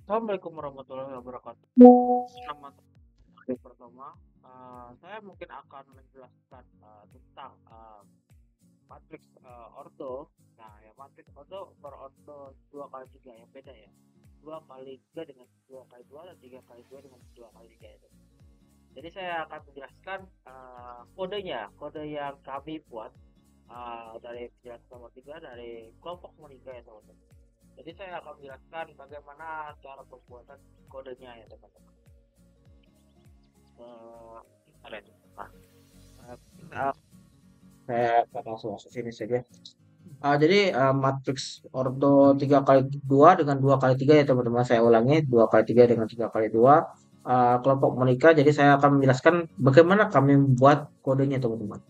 Assalamualaikum warahmatullahi wabarakatuh. Selamat hari pertama. Saya mungkin akan menjelaskan tentang matriks ordo. Nah, ya matriks ordo berordo 2 kali 3 yang beda ya. 2 kali 3 dengan 2 kali 2 dan 3 kali 2 dengan 2 kali 3 itu. Jadi saya akan menjelaskan kodenya, kode yang kami buat dari penjelasan nomor 3 dari kelompok Monika ya teman-teman. Jadi saya akan menjelaskan bagaimana cara pembuatan kodenya ya teman-teman. Ada itu. Nah, uh, saya akan langsung masuk sini saja. Jadi matriks ordo 3 kali 2 dengan 2 kali 3 ya teman-teman. Saya ulangi 2 kali 3 dengan 3 kali 2. Kelompok Monika. Jadi saya akan menjelaskan bagaimana kami membuat kodenya teman-teman.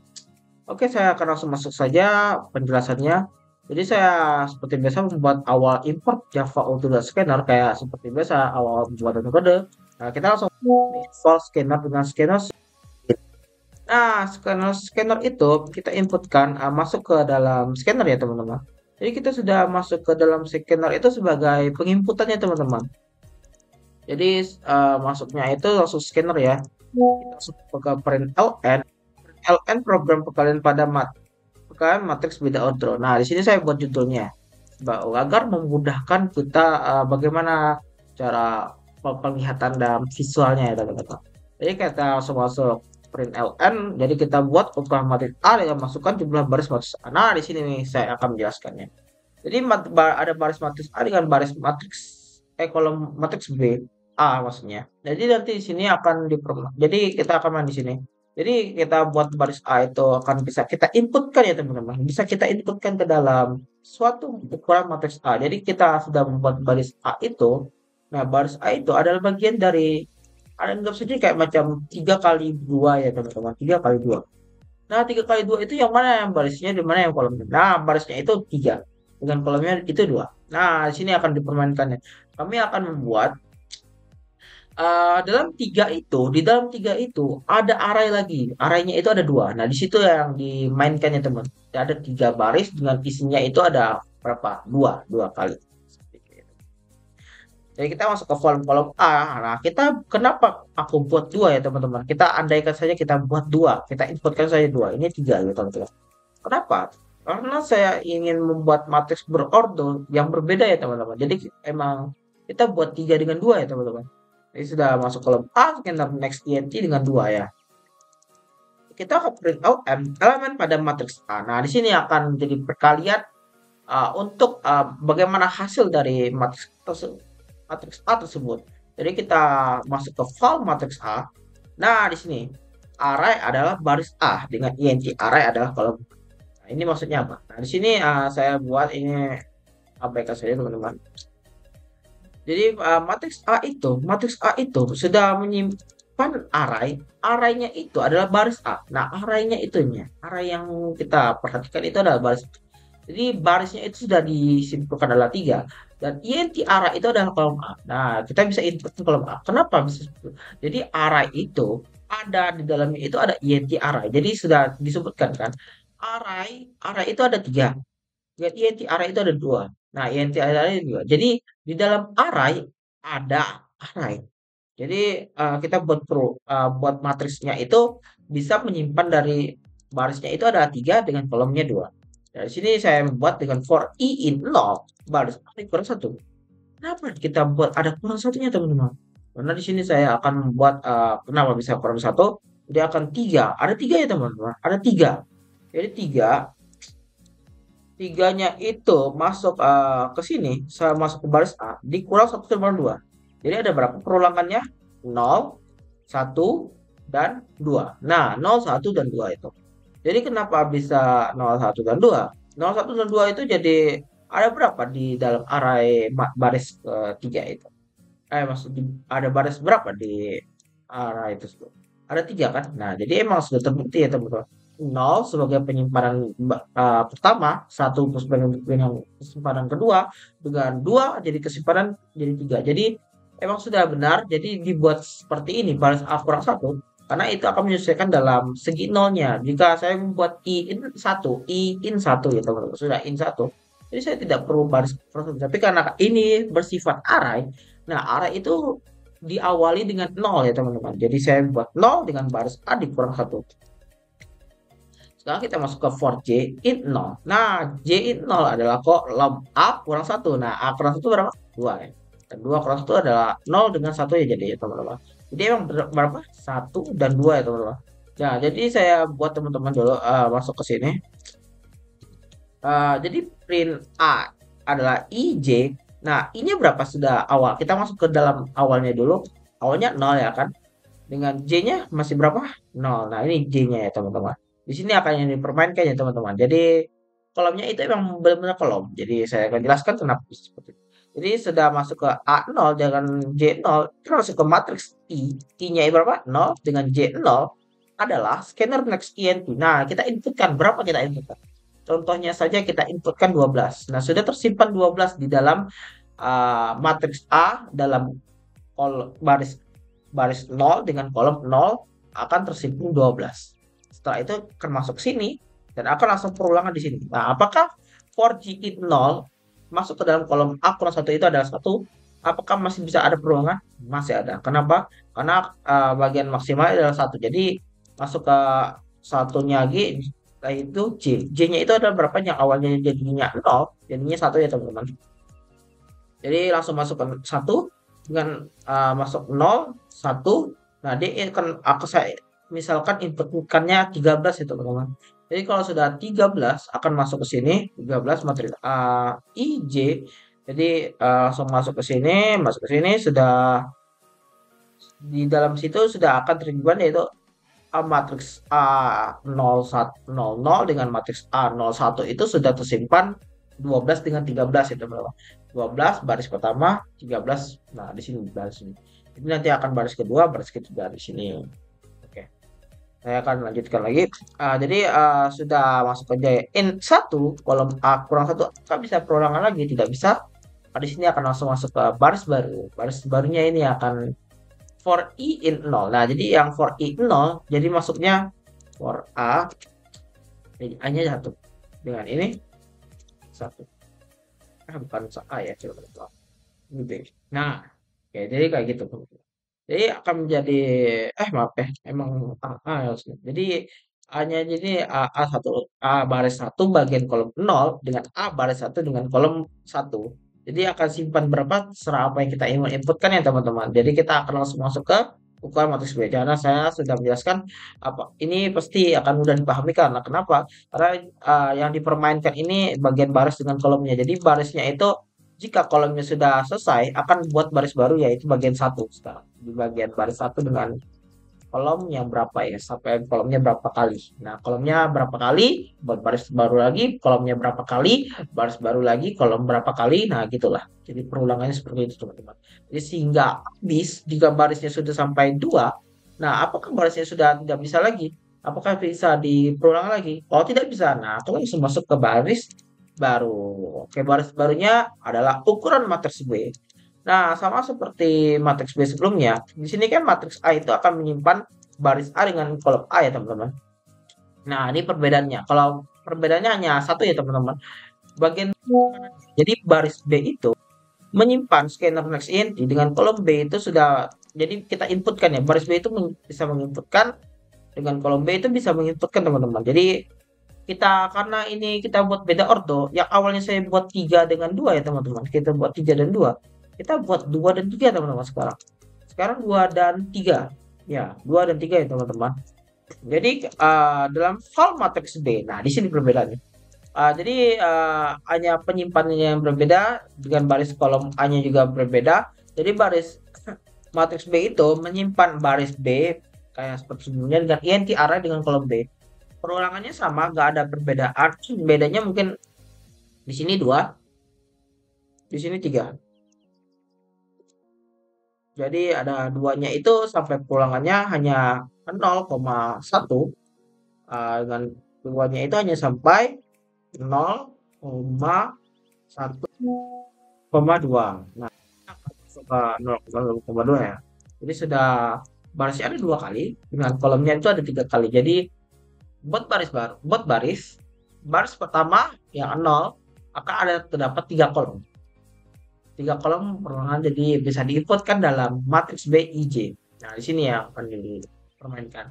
Oke, saya akan langsung masuk saja penjelasannya. Jadi saya seperti biasa membuat awal import Java Auto Scanner kayak seperti biasa awal pembuatan kode. Nah, kita langsung install scanner dengan scanner. Nah, scanner itu kita inputkan masuk ke dalam scanner ya teman-teman. Jadi kita sudah masuk ke dalam scanner itu sebagai penginputannya teman-teman. Jadi masuknya itu langsung scanner ya. Kita masuk ke print ln. Ln program perkalian pada matriks beda order. Nah, di sini saya buat judulnya agar memudahkan kita bagaimana cara penglihatan dan visualnya ya teman-teman. Jadi kita langsung masuk print ln. Jadi kita buat ukuran matriks A dengan masukkan jumlah baris matriks A. Nah, di sini nih saya akan menjelaskannya. Jadi ada baris matriks A dengan baris matriks kolom matriks B A maksudnya. Jadi nanti di sini akan jadi kita akan main di sini. Jadi kita buat baris A itu akan bisa kita inputkan ya teman-teman. Bisa kita inputkan ke dalam suatu ukuran matriks A. Jadi kita sudah membuat baris A itu. Nah, baris A itu adalah bagian dari ada anggap saja kayak macam 3 kali 2 ya teman-teman. 3 kali 2. Nah, 3 kali 2 itu yang mana yang barisnya, di mana yang kolomnya. Nah, barisnya itu 3. Dengan kolomnya itu 2. Nah, di sini akan dipermainkannya. Kami akan membuat di dalam 3 itu ada array lagi. Arraynya itu ada 2. Nah, di situ yang dimainkannya, teman. Ada 3 baris dengan isinya itu ada berapa? 2, 2 kali. Jadi kita masuk ke kolom-kolom A. Nah, kita kenapa aku buat 2 ya, teman-teman? Kita andaikan saja kita buat 2. Kita inputkan saja 2. Ini 3 gitu, teman-teman. Kenapa? Karena saya ingin membuat matriks berordo yang berbeda ya teman-teman. Jadi emang kita buat 3 dengan 2 ya teman-teman. Jadi sudah masuk kolom A, kita next int dengan 2 ya. Kita akan print out elemen pada matriks A. Nah, di sini akan jadi perkalian untuk bagaimana hasil dari matriks A tersebut. Jadi kita masuk ke file matriks A. Nah, di sini array adalah baris A dengan int array adalah kolom. Nah, ini maksudnya apa? Nah, di sini saya buat ini abaikan saja teman-teman. Jadi matriks A itu sudah menyimpan array. Arraynya itu adalah baris A. Nah, array yang kita perhatikan itu adalah baris. Jadi barisnya itu sudah disimpulkan adalah 3 dan int array itu adalah kolom A. Nah, kita bisa input kolom A. Kenapa bisa? Jadi array itu ada di dalamnya itu ada int array. Jadi sudah disebutkan kan array itu ada 3. Dan int array itu ada 2. Nah, int array itu 2. Jadi di dalam array ada array. Jadi kita buat matriksnya itu bisa menyimpan dari barisnya itu ada 3 dengan kolomnya 2. Dari sini saya membuat dengan for i in log baris A kurang 1. Kenapa kita buat ada kurang satunya teman-teman? Karena di sini saya akan membuat kenapa bisa kurang 1? Dia akan 3. Ada 3 ya teman-teman. Ada 3. Jadi 3 tiganya itu masuk ke sini, saya masuk ke baris A, dikurang 1/2. Jadi ada berapa perulangannya? 0, 1, dan 2. Nah, 0, 1, dan 2 itu. Jadi kenapa bisa 0, 1, dan 2? 0, 1, dan 2 itu jadi ada berapa di dalam array baris ketiga itu? Maksud ada baris berapa di array tersebut? Ada 3 kan? Nah, jadi emang sudah terbukti ya teman-teman. 0 sebagai penyimpanan pertama, 1 dengan penyimpanan kedua, dengan 2 jadi kesimpanan jadi 3. Jadi emang sudah benar, jadi dibuat seperti ini baris A kurang 1 karena itu akan menyesuaikan dalam segi nolnya. Jika saya membuat i in 1 ya teman-teman, sudah in 1. Jadi saya tidak perlu baris per satu. Tapi karena ini bersifat array, nah array itu diawali dengan nol ya teman-teman. Jadi saya buat nol dengan baris A dikurang satu. Sekarang kita masuk ke for J int 0. Nah, J int 0 adalah kolom A kurang satu. Nah, A kurang satu berapa? 2 ya. Dan 2 kurang satu adalah 0 dengan satu ya jadi ya teman-teman. Jadi emang berapa? Satu dan 2 ya teman-teman. Nah, jadi saya buat teman-teman dulu masuk ke sini. Jadi print A adalah IJ. Nah, I-nya berapa sudah awal? Kita masuk ke dalam awalnya dulu. Awalnya 0 ya kan? Dengan J-nya masih berapa? 0. Nah, ini J-nya ya teman-teman. Di sini akan yang dipermainkan ya teman-teman. Jadi kolomnya itu emang benar-benar kolom. Jadi saya akan jelaskan kenapa seperti itu. Jadi sudah masuk ke A0 dengan J0, kita masuk ke matriks I. I-nya berapa? 0 dengan J0 adalah scanner next INT. Nah, kita inputkan berapa kita inputkan? Contohnya saja kita inputkan 12. Nah, sudah tersimpan 12 di dalam matriks A dalam baris baris 0 dengan kolom 0 akan tersimpan 12. Setelah itu akan masuk sini dan akan langsung perulangan di sini. Nah, apakah for J int 0 masuk ke dalam kolom A kurang 1 itu adalah 1? Apakah masih bisa ada perulangan? Masih ada. Kenapa? Karena bagian maksimal adalah 1. Jadi masuk ke satunya lagi itu J. J-nya itu adalah berapa yang awalnya jadinya 0, jadinya 1 ya teman-teman. Jadi langsung masuk ke 1 dengan masuk 0, 1. Nah, dia akan saya misalkan inputkannya 13 ya teman-teman. Jadi kalau sudah 13 akan masuk ke sini 13 matriks IJ. Jadi langsung masuk ke sini, sudah di dalam situ sudah akan terhubung yaitu matriks A0100 dengan matriks A01 itu sudah tersimpan 12 dengan 13 ya teman-teman. 12 baris pertama, 13. Nah, di sini baris ini. Jadi nanti akan baris kedua, baris ketiga di sini. Oke. Saya akan lanjutkan lagi. Jadi sudah masuk ke int 1 kolom A kurang 1, tak bisa perulangan lagi, tidak bisa. Di sini akan langsung masuk ke baris baru. Baris barunya ini akan for I int 0. Nah, jadi yang for I 0, jadi masuknya for A, jadi A-nya 1. Dengan ini 1. Bukan A ya, coba kita ini B. Nah, oke, jadi kayak gitu. Jadi akan menjadi, maaf ya, emang A harusnya. Jadi A-nya jadi A1, A baris 1 bagian kolom 0 dengan A baris 1 dengan kolom 1. Jadi akan simpan berapa terserah apa yang kita inputkan ya teman-teman. Jadi kita akan langsung masuk ke ukuran matriks B. Karena saya sudah menjelaskan apa ini pasti akan mudah dipahami karena kenapa? Karena yang dipermainkan ini bagian baris dengan kolomnya. Jadi barisnya itu jika kolomnya sudah selesai akan buat baris baru yaitu bagian satu sekarang. Di bagian baris satu dengan kolom yang berapa ya sampai kolomnya berapa kali. Nah, kolomnya berapa kali buat baris baru lagi, kolomnya berapa kali, baris baru lagi, kolom berapa kali. Nah, gitulah. Jadi perulangannya seperti itu, teman-teman. Jadi sehingga habis jika barisnya sudah sampai 2, nah apakah barisnya sudah tidak bisa lagi? Apakah bisa diperulang lagi? Oh, tidak bisa. Nah, kalau langsung masuk ke baris baru. Oke, baris barunya adalah ukuran matriks B. Nah, sama seperti matriks B sebelumnya, di sini kan matriks A itu akan menyimpan baris A dengan kolom A ya teman-teman. Nah, ini perbedaannya. Kalau perbedaannya hanya satu ya teman-teman. Bagian jadi baris B itu menyimpan scanner next int dengan kolom B itu sudah jadi kita inputkan ya. Baris B itu bisa menginputkan dengan kolom B itu bisa menginputkan teman-teman. Jadi kita karena ini kita buat beda ordo, yang awalnya saya buat 3 dengan 2 ya teman-teman. Kita buat 3 dan 2. Kita buat 2 dan 3 teman-teman sekarang. Sekarang 2 dan 3. Ya, 2 dan 3 ya teman-teman. Jadi dalam file matriks B. Nah, di sini perbedaannya. Jadi hanya penyimpanannya yang berbeda dengan baris kolom A-nya juga berbeda. Jadi baris matriks B itu menyimpan baris B kayak seperti sebelumnya dengan int array dengan kolom B. Perulangannya sama, nggak ada perbedaan. Bedanya mungkin di sini 2, di sini 3. Jadi ada duanya itu sampai perulangannya hanya 0,1. Dengan duanya itu hanya sampai 0,1,2. Nah, 0,2 ya. Jadi sudah barisnya ada 2 kali, dengan kolomnya itu ada 3 kali. Jadi buat baris baru, buat baris pertama yang 0, akan ada terdapat tiga kolom. Tiga kolom perorangan jadi bisa diinputkan dalam matriks B, I, J. Nah, di sini yang akan dipermainkan.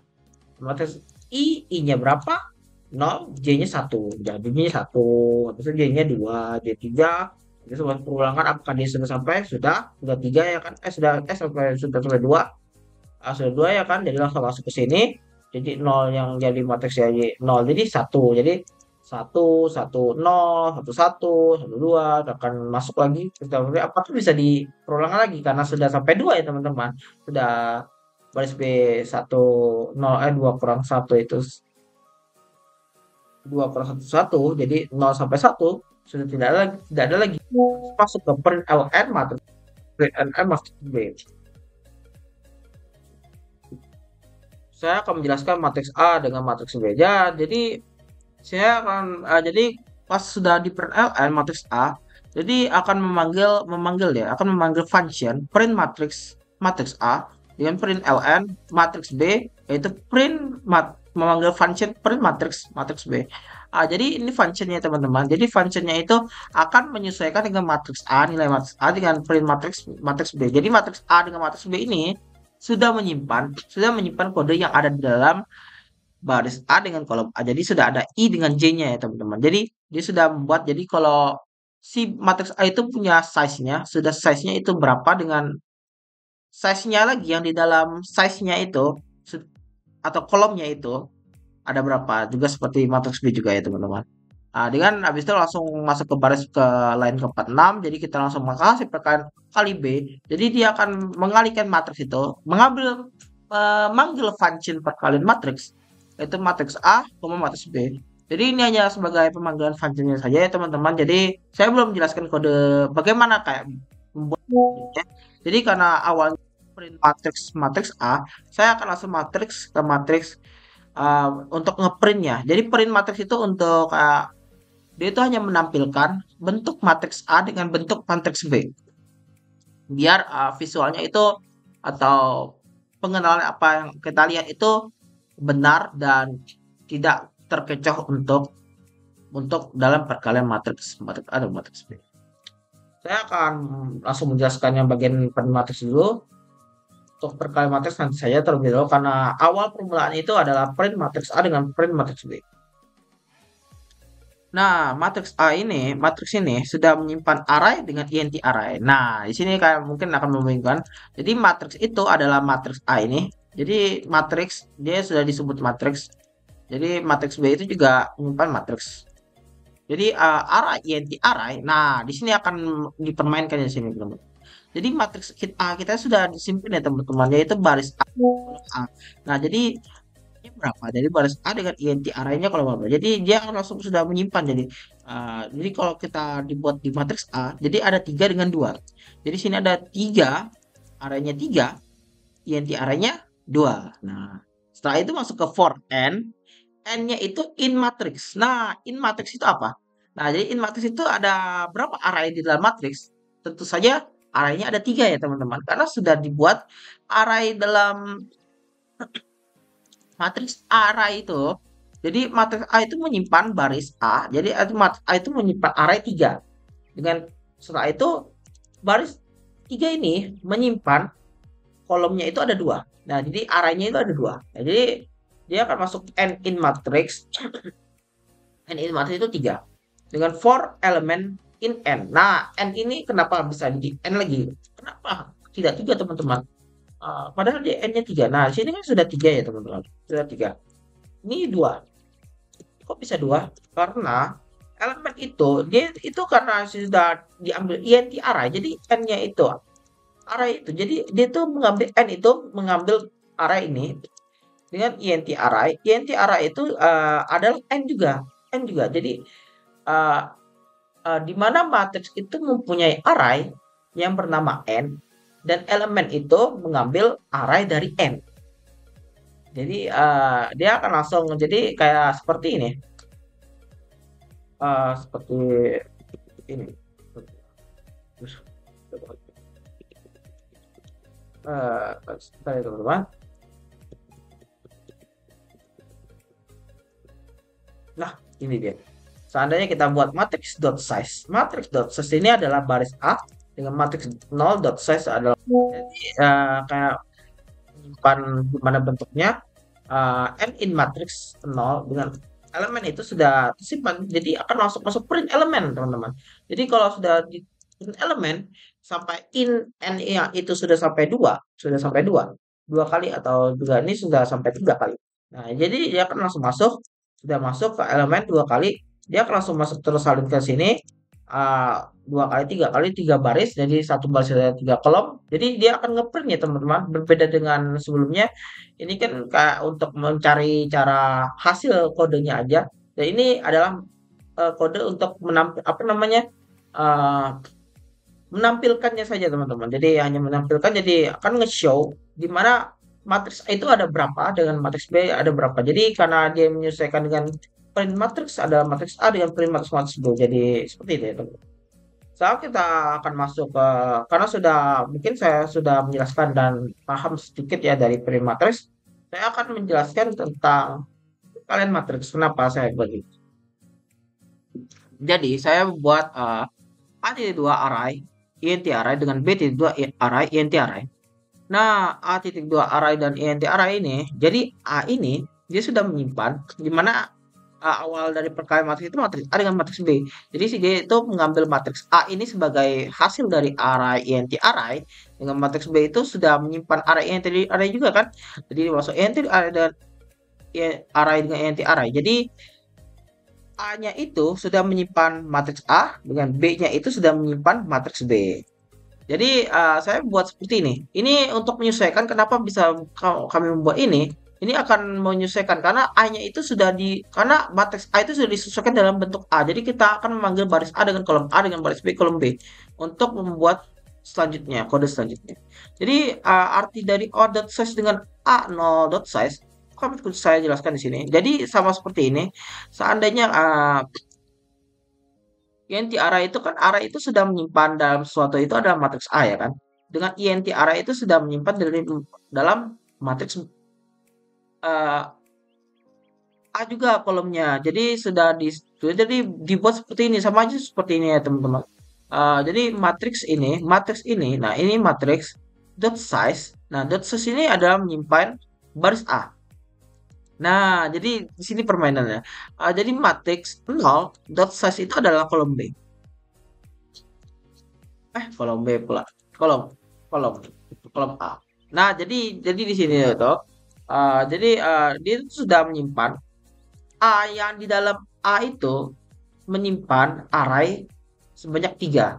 Matriks I-nya berapa? 0, J-nya 1. Jadinya 1. Habis itu J-nya 2, J3. Jadi sebuah perulangan apakah dia sudah sampai? Sudah 3 ya kan? Sudah sampai 2. Sudah 2 ya kan? Jadi langsung masuk ke sini. Jadi 0 yang jadi matriks jadi 0. Jadi 1. Jadi 1, 1, 0, 1, 1, 1, 2 akan masuk lagi. Apakah bisa di perulangan lagi? Karena sudah sampai 2 ya teman-teman. Sudah baris B 1, 0, 2 kurang 1 itu 2 kurang 1, 1. Jadi 0 sampai 1 sudah tidak ada lagi masuk ke print ln matriks print ln matriks B. Saya akan menjelaskan matriks A dengan matriks B. Ya, jadi saya akan jadi pas sudah di print ln matriks A, jadi akan memanggil function print matriks A dengan print ln matriks B, yaitu memanggil function print matriks B. Jadi ini functionnya teman-teman. Jadi functionnya itu akan menyesuaikan dengan matriks A, nilai matriks A dengan print matriks B. Jadi matriks A dengan matriks B ini sudah menyimpan kode yang ada di dalam baris A dengan kolom A. Jadi sudah ada I dengan J-nya ya teman-teman. Jadi dia sudah membuat, jadi kalau si matriks A itu punya size-nya itu berapa dengan size-nya lagi yang di dalam size-nya itu atau kolomnya itu ada berapa. Juga seperti matriks B juga ya teman-teman. Dengan habis itu langsung masuk ke baris ke line ke-46. Jadi kita langsung mengasih perkalian kali B. Jadi dia akan mengalihkan matriks itu, manggil function perkalian matriks, yaitu matriks A, matriks B. Jadi ini hanya sebagai pemanggilan functionnya saja ya teman-teman. Jadi saya belum menjelaskan kode bagaimana kayak membuatnya. Jadi karena awalnya print matriks A, saya akan langsung matriks ke matriks untuk ngeprintnya. Jadi print matriks itu untuk dia itu hanya menampilkan bentuk matriks A dengan bentuk matriks B. Biar visualnya itu atau pengenalan apa yang kita lihat itu benar dan tidak terkecoh untuk dalam perkalian matriks A dan matriks B. Saya akan langsung menjelaskan yang bagian matriks dulu. Untuk perkalian matriks nanti saja terlebih dahulu karena awal permulaan itu adalah print matriks A dengan print matriks B. Nah, matriks ini sudah menyimpan array dengan int array. Nah, di sini kayak mungkin akan membingungkan. Jadi matriks itu adalah matriks A ini. Jadi matriks dia sudah disebut matriks. Jadi matriks B itu juga menyimpan matriks. Jadi array int array. Nah, di sini akan dipermainkan di sini, teman-teman. Jadi matriks kita sudah disimpan ya teman-teman, yaitu baris A. Nah, jadi ini berapa? Jadi baris A dengan int arraynya kalau berapa? Jadi dia akan langsung sudah menyimpan. Jadi kalau kita dibuat di matriks A, jadi ada 3 dengan 2. Jadi sini ada 3, arraynya 3, int arraynya 2. Nah, setelah itu masuk ke for n, n-nya itu in matrix. Nah, in matrix itu apa? Nah, jadi in matrix itu ada berapa array di dalam matriks? Tentu saja arraynya ada 3 ya teman-teman, karena sudah dibuat array dalam matriks array itu. Jadi matriks A itu menyimpan baris A. Jadi matriks A itu menyimpan array 3. Dengan setelah itu baris 3 ini menyimpan kolomnya itu ada 2. Nah, jadi arraynya itu ada 2. Nah, jadi dia akan masuk n in matrix. N in matrix itu 3. Dengan for element in n. Nah, n ini kenapa bisa di n lagi? Kenapa tidak 3 teman-teman? Padahal di n-nya 3. Nah, di sini kan sudah 3 ya teman-teman. Sudah 3. Ini 2. Kok bisa 2? Karena elemen itu dia itu karena sudah diambil int array. Jadi n-nya itu array itu. Jadi dia tuh mengambil n itu mengambil array ini dengan int array. Int array itu adalah n juga. N juga. Jadi di mana matriks itu mempunyai array yang bernama n dan elemen itu mengambil array dari n. Jadi dia akan langsung jadi kayak seperti ini. Seperti ini. Sebentar ya teman-teman. Nah, ini dia. Seandainya kita buat matrix dot size. Matrix dot size ini adalah baris A dengan matrix nol dot size adalah, jadi kayak menyimpan gimana bentuknya, n in matrix nol dengan elemen itu sudah tersimpan, jadi akan langsung masuk print elemen teman-teman. Jadi kalau sudah di print elemen sampai in n nya itu sudah sampai dua kali, atau juga ini sudah sampai 3 kali. Nah, jadi dia akan langsung masuk, sudah masuk ke elemen 2 kali, dia akan langsung masuk terus salin ke sini, 2 kali 3 baris, jadi satu baris ada 3 kolom. Jadi dia akan ngeprint ya teman-teman, berbeda dengan sebelumnya. Ini kan kayak untuk mencari cara hasil kodenya aja. Dan ini adalah kode untuk apa namanya, eh, menampilkannya saja teman-teman. Jadi hanya menampilkan, jadi akan nge-show di mana matriks A itu ada berapa dengan matriks B ada berapa. Jadi karena dia menyesuaikan dengan print matriks, ada matriks A dengan print matriks B. Jadi seperti itu ya teman-teman. Sekarang kita akan masuk ke, karena sudah mungkin saya sudah menjelaskan dan paham sedikit ya dari print matriks, saya akan menjelaskan tentang kalian matriks. Kenapa saya begitu? Jadi saya buat A.2 array, int array dengan B.2 array, int array. Nah, A.2 array dan int array ini, jadi A ini dia sudah menyimpan di mana awal dari perkalian matriks itu matriks A dengan matriks B. Jadi si dia itu mengambil matriks A ini sebagai hasil dari array int array, dengan matriks B itu sudah menyimpan array int array juga kan. Jadi masuk int array dengan array dengan int array. Jadi A-nya itu sudah menyimpan matriks A, dengan B-nya itu sudah menyimpan matriks B. Jadi saya buat seperti ini. Ini untuk menyesuaikan, kenapa bisa kami membuat ini. Ini akan menyesuaikan karena A-nya itu sudah karena matriks A itu sudah disesuaikan dalam bentuk A. Jadi kita akan memanggil baris A dengan kolom A, dengan baris B kolom B untuk membuat selanjutnya, kode selanjutnya. Jadi arti dari O.size dengan A0.size kan saya jelaskan di sini. Jadi sama seperti ini. Seandainya int array itu kan, array itu sudah menyimpan dalam sesuatu itu adalah matriks A ya kan. Dengan int array itu sudah menyimpan dalam matriks A juga kolomnya. Jadi jadi dibuat seperti ini, sama aja seperti ini ya teman-teman. Jadi matriks ini, nah ini matriks dot size. Nah, dot size ini adalah menyimpan baris A. Nah, jadi di sini permainannya. Jadi matriks 0 dot size itu adalah kolom B. Kolom B pula. Kolom kolom kolom A. Nah, jadi di sini ya toh. Jadi dia itu sudah menyimpan A, yang di dalam A itu menyimpan array sebanyak 3.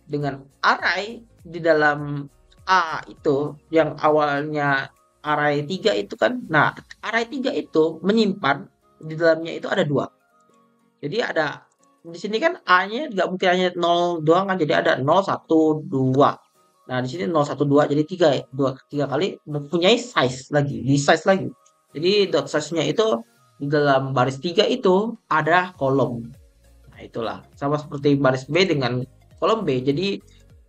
Dengan array di dalam A itu yang awalnya array 3 itu kan. Nah, array 3 itu menyimpan di dalamnya itu ada 2. Jadi ada di sini kan A-nya nggak mungkin hanya 0 doang kan, jadi ada 0, 1, 2. Nah, di sini 0, 1, 2 jadi 3 ya. 3 kali mempunyai size lagi, di size lagi. Jadi dot size-nya itu di dalam baris 3 itu ada kolom. Nah, itulah sama seperti baris B dengan kolom B. Jadi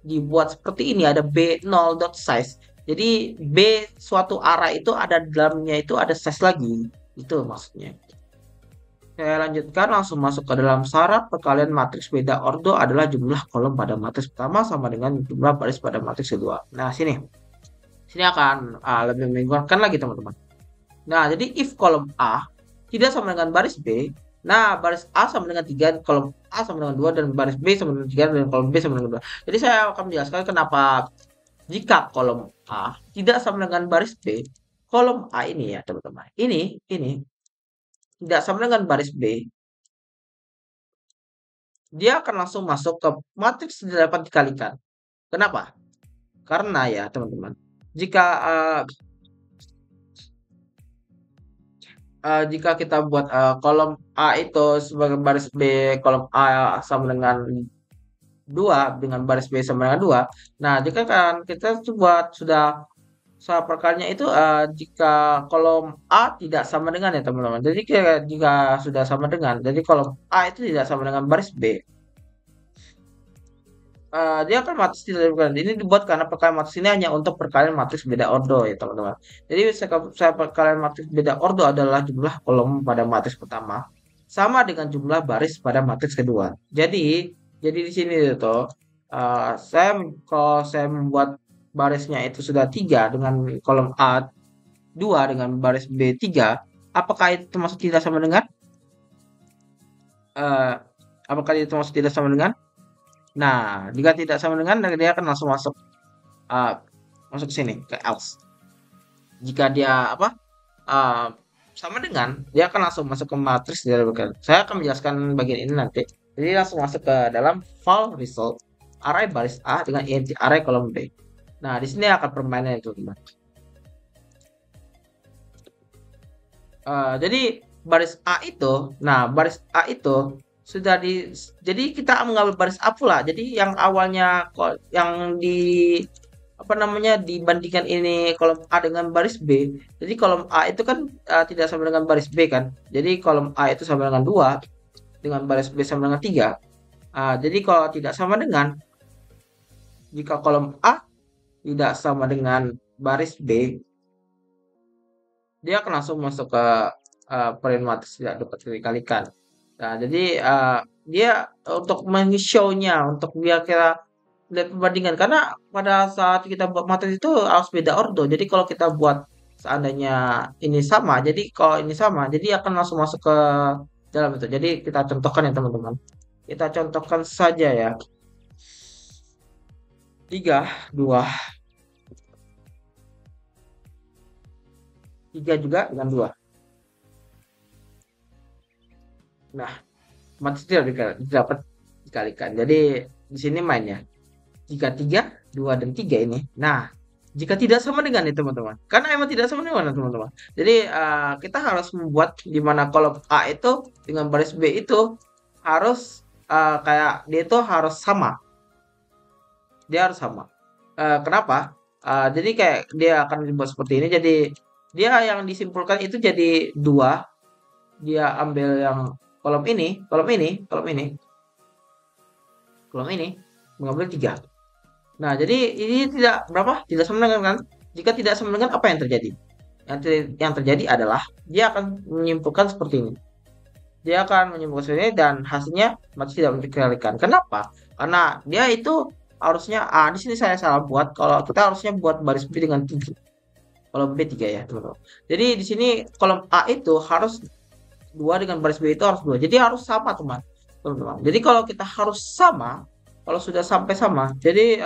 dibuat seperti ini, ada B0 dot size. Jadi B suatu array itu ada di dalamnya itu ada size lagi. Itu maksudnya. Saya lanjutkan, langsung masuk ke dalam syarat perkalian matriks beda ordo adalah jumlah kolom pada matriks pertama sama dengan jumlah baris pada matriks kedua. Nah, sini akan lebih membingungkan lagi teman-teman. Nah, jadi if kolom A tidak sama dengan baris B, nah baris A sama dengan 3, kolom A sama dengan 2, dan baris B sama dengan 3, dan kolom B sama dengan 2. Jadi saya akan menjelaskan kenapa jika kolom A tidak sama dengan baris B, kolom A ini ya teman-teman, ini tidak sama dengan baris B, dia akan langsung masuk ke matriks yang dapat dikalikan. Kenapa? Karena ya teman-teman, jika kita buat kolom A itu sebagai baris B, kolom A sama dengan 2, dengan baris B sama dengan 2. Nah, jika kan kita buat sudah perkaliannya itu, jika kolom A tidak sama dengan ya teman-teman. Jadi jika sudah sama dengan, jadi kolom A itu tidak sama dengan baris B, dia akan matriks tidak diberikan. Ini dibuat karena perkalian matriks ini hanya untuk perkalian matriks beda ordo ya teman-teman. Jadi saya perkalian matriks beda ordo adalah jumlah kolom pada matriks pertama sama dengan jumlah baris pada matriks kedua. Jadi di sini tuh kalau saya membuat barisnya itu sudah 3 dengan kolom A 2 dengan baris B 3, apakah itu termasuk tidak sama dengan eh, apakah itu termasuk tidak sama dengan? Nah, jika tidak sama dengan, dia akan langsung masuk eh, masuk sini ke else. Jika dia apa? eh, Sama dengan, dia akan langsung masuk ke matriks dari bagian. Saya akan menjelaskan bagian ini nanti. Jadi langsung masuk ke dalam file result array baris A dengan int array kolom B. Nah, di sini akan permainannya itu, teman. Jadi baris A itu sudah jadi kita mengambil baris A pula. Jadi yang awalnya yang apa namanya dibandingkan ini kolom A dengan baris B. Jadi kolom A itu kan tidak sama dengan baris B kan. Jadi kolom A itu sama dengan 2 dengan baris B sama dengan 3. Jadi kalau tidak sama dengan jika kolom A tidak sama dengan baris B, dia akan langsung masuk ke matriks tidak dapat dikalikan. Nah, jadi dia untuk show-nya, untuk biar kita lihat perbandingan, karena pada saat kita buat matriks itu harus beda ordo. Jadi kalau kita buat seandainya ini sama, jadi kalau ini sama, jadi akan langsung masuk ke dalam itu. Jadi kita contohkan ya teman-teman. Kita contohkan saja ya. 3 2 3 juga dengan 2. Nah, matriks tidak dapat dikalikan. Jadi di sini mainnya. Jika 3, 2 dan 3 ini. Nah, jika tidak sama dengan ini teman-teman. Karena emang tidak sama dengan teman-teman. Jadi kita harus membuat di mana kolom A itu dengan baris B itu harus kayak dia itu harus sama. Dia harus sama. Kenapa? Jadi kayak dia akan dibuat seperti ini. Jadi dia yang disimpulkan itu jadi 2. Dia ambil yang kolom ini, kolom ini, kolom ini, kolom ini, mengambil 3. Nah, jadi ini tidak berapa? Tidak sama dengan kan? Jika tidak sama dengan apa yang terjadi? Yang terjadi adalah dia akan menyimpulkan seperti ini. Dia akan menyimpulkan seperti ini dan hasilnya masih tidak dikendalikan. Kenapa? Karena dia itu harusnya di sini saya salah buat. Kalau kita harusnya buat baris B dengan 3. Kolom B 3 ya, teman-teman. Jadi di sini kolom A itu harus 2 dengan baris B itu harus 2. Jadi harus sama, teman-teman. Jadi kalau kita harus sama, kalau sudah sampai sama, jadi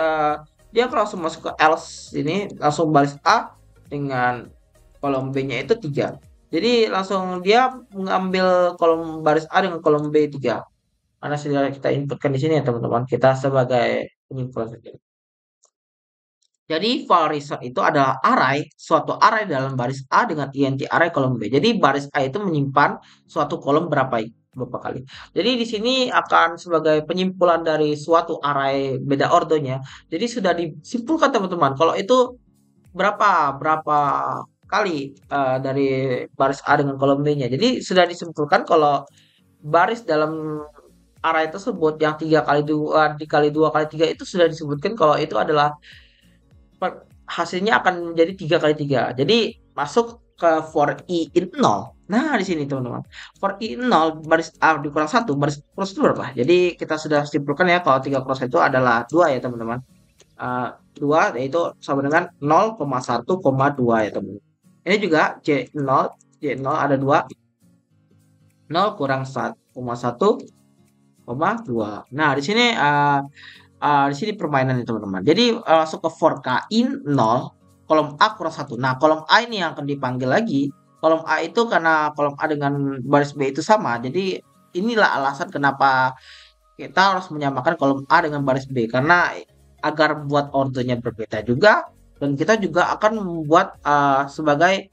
dia akan langsung masuk ke else ini, langsung baris A dengan kolom B-nya itu 3. Jadi langsung dia mengambil kolom baris A dengan kolom B 3. Karena sudah kita inputkan di sini ya teman-teman. Kita sebagai penyimpulan saja. Jadi file result itu adalah suatu array dalam baris A dengan int array kolom B. Jadi baris A itu menyimpan suatu kolom berapa kali. Jadi di sini akan sebagai penyimpulan dari suatu array beda ordonya. Jadi sudah disimpulkan teman-teman. Kalau itu berapa kali dari baris A dengan kolom B-nya. Jadi sudah disimpulkan kalau baris dalam array tersebut yang 3 kali 2 dikali 2 kali 3 itu sudah disebutkan kalau itu adalah hasilnya akan menjadi 3 kali 3. Jadi masuk ke for i in 0. Nah, di sini teman-teman. For i in 0 baris A dikurang 1, baris cross itu berapa? Jadi kita sudah simpulkan ya kalau 3 cross itu adalah 2 ya teman-teman. 2 yaitu sama dengan 0,1,2 ya teman-teman. Ini juga J0 ada 2. 0 kurang 1,1,2. Nah, di sini permainan teman-teman. Jadi masuk ke for k in 0, kolom A kurang 1. Nah, kolom A ini yang akan dipanggil lagi. Kolom A itu karena kolom A dengan baris B itu sama. Jadi inilah alasan kenapa kita harus menyamakan kolom A dengan baris B. Karena agar buat ordernya berbeda juga. Dan kita juga akan membuat sebagai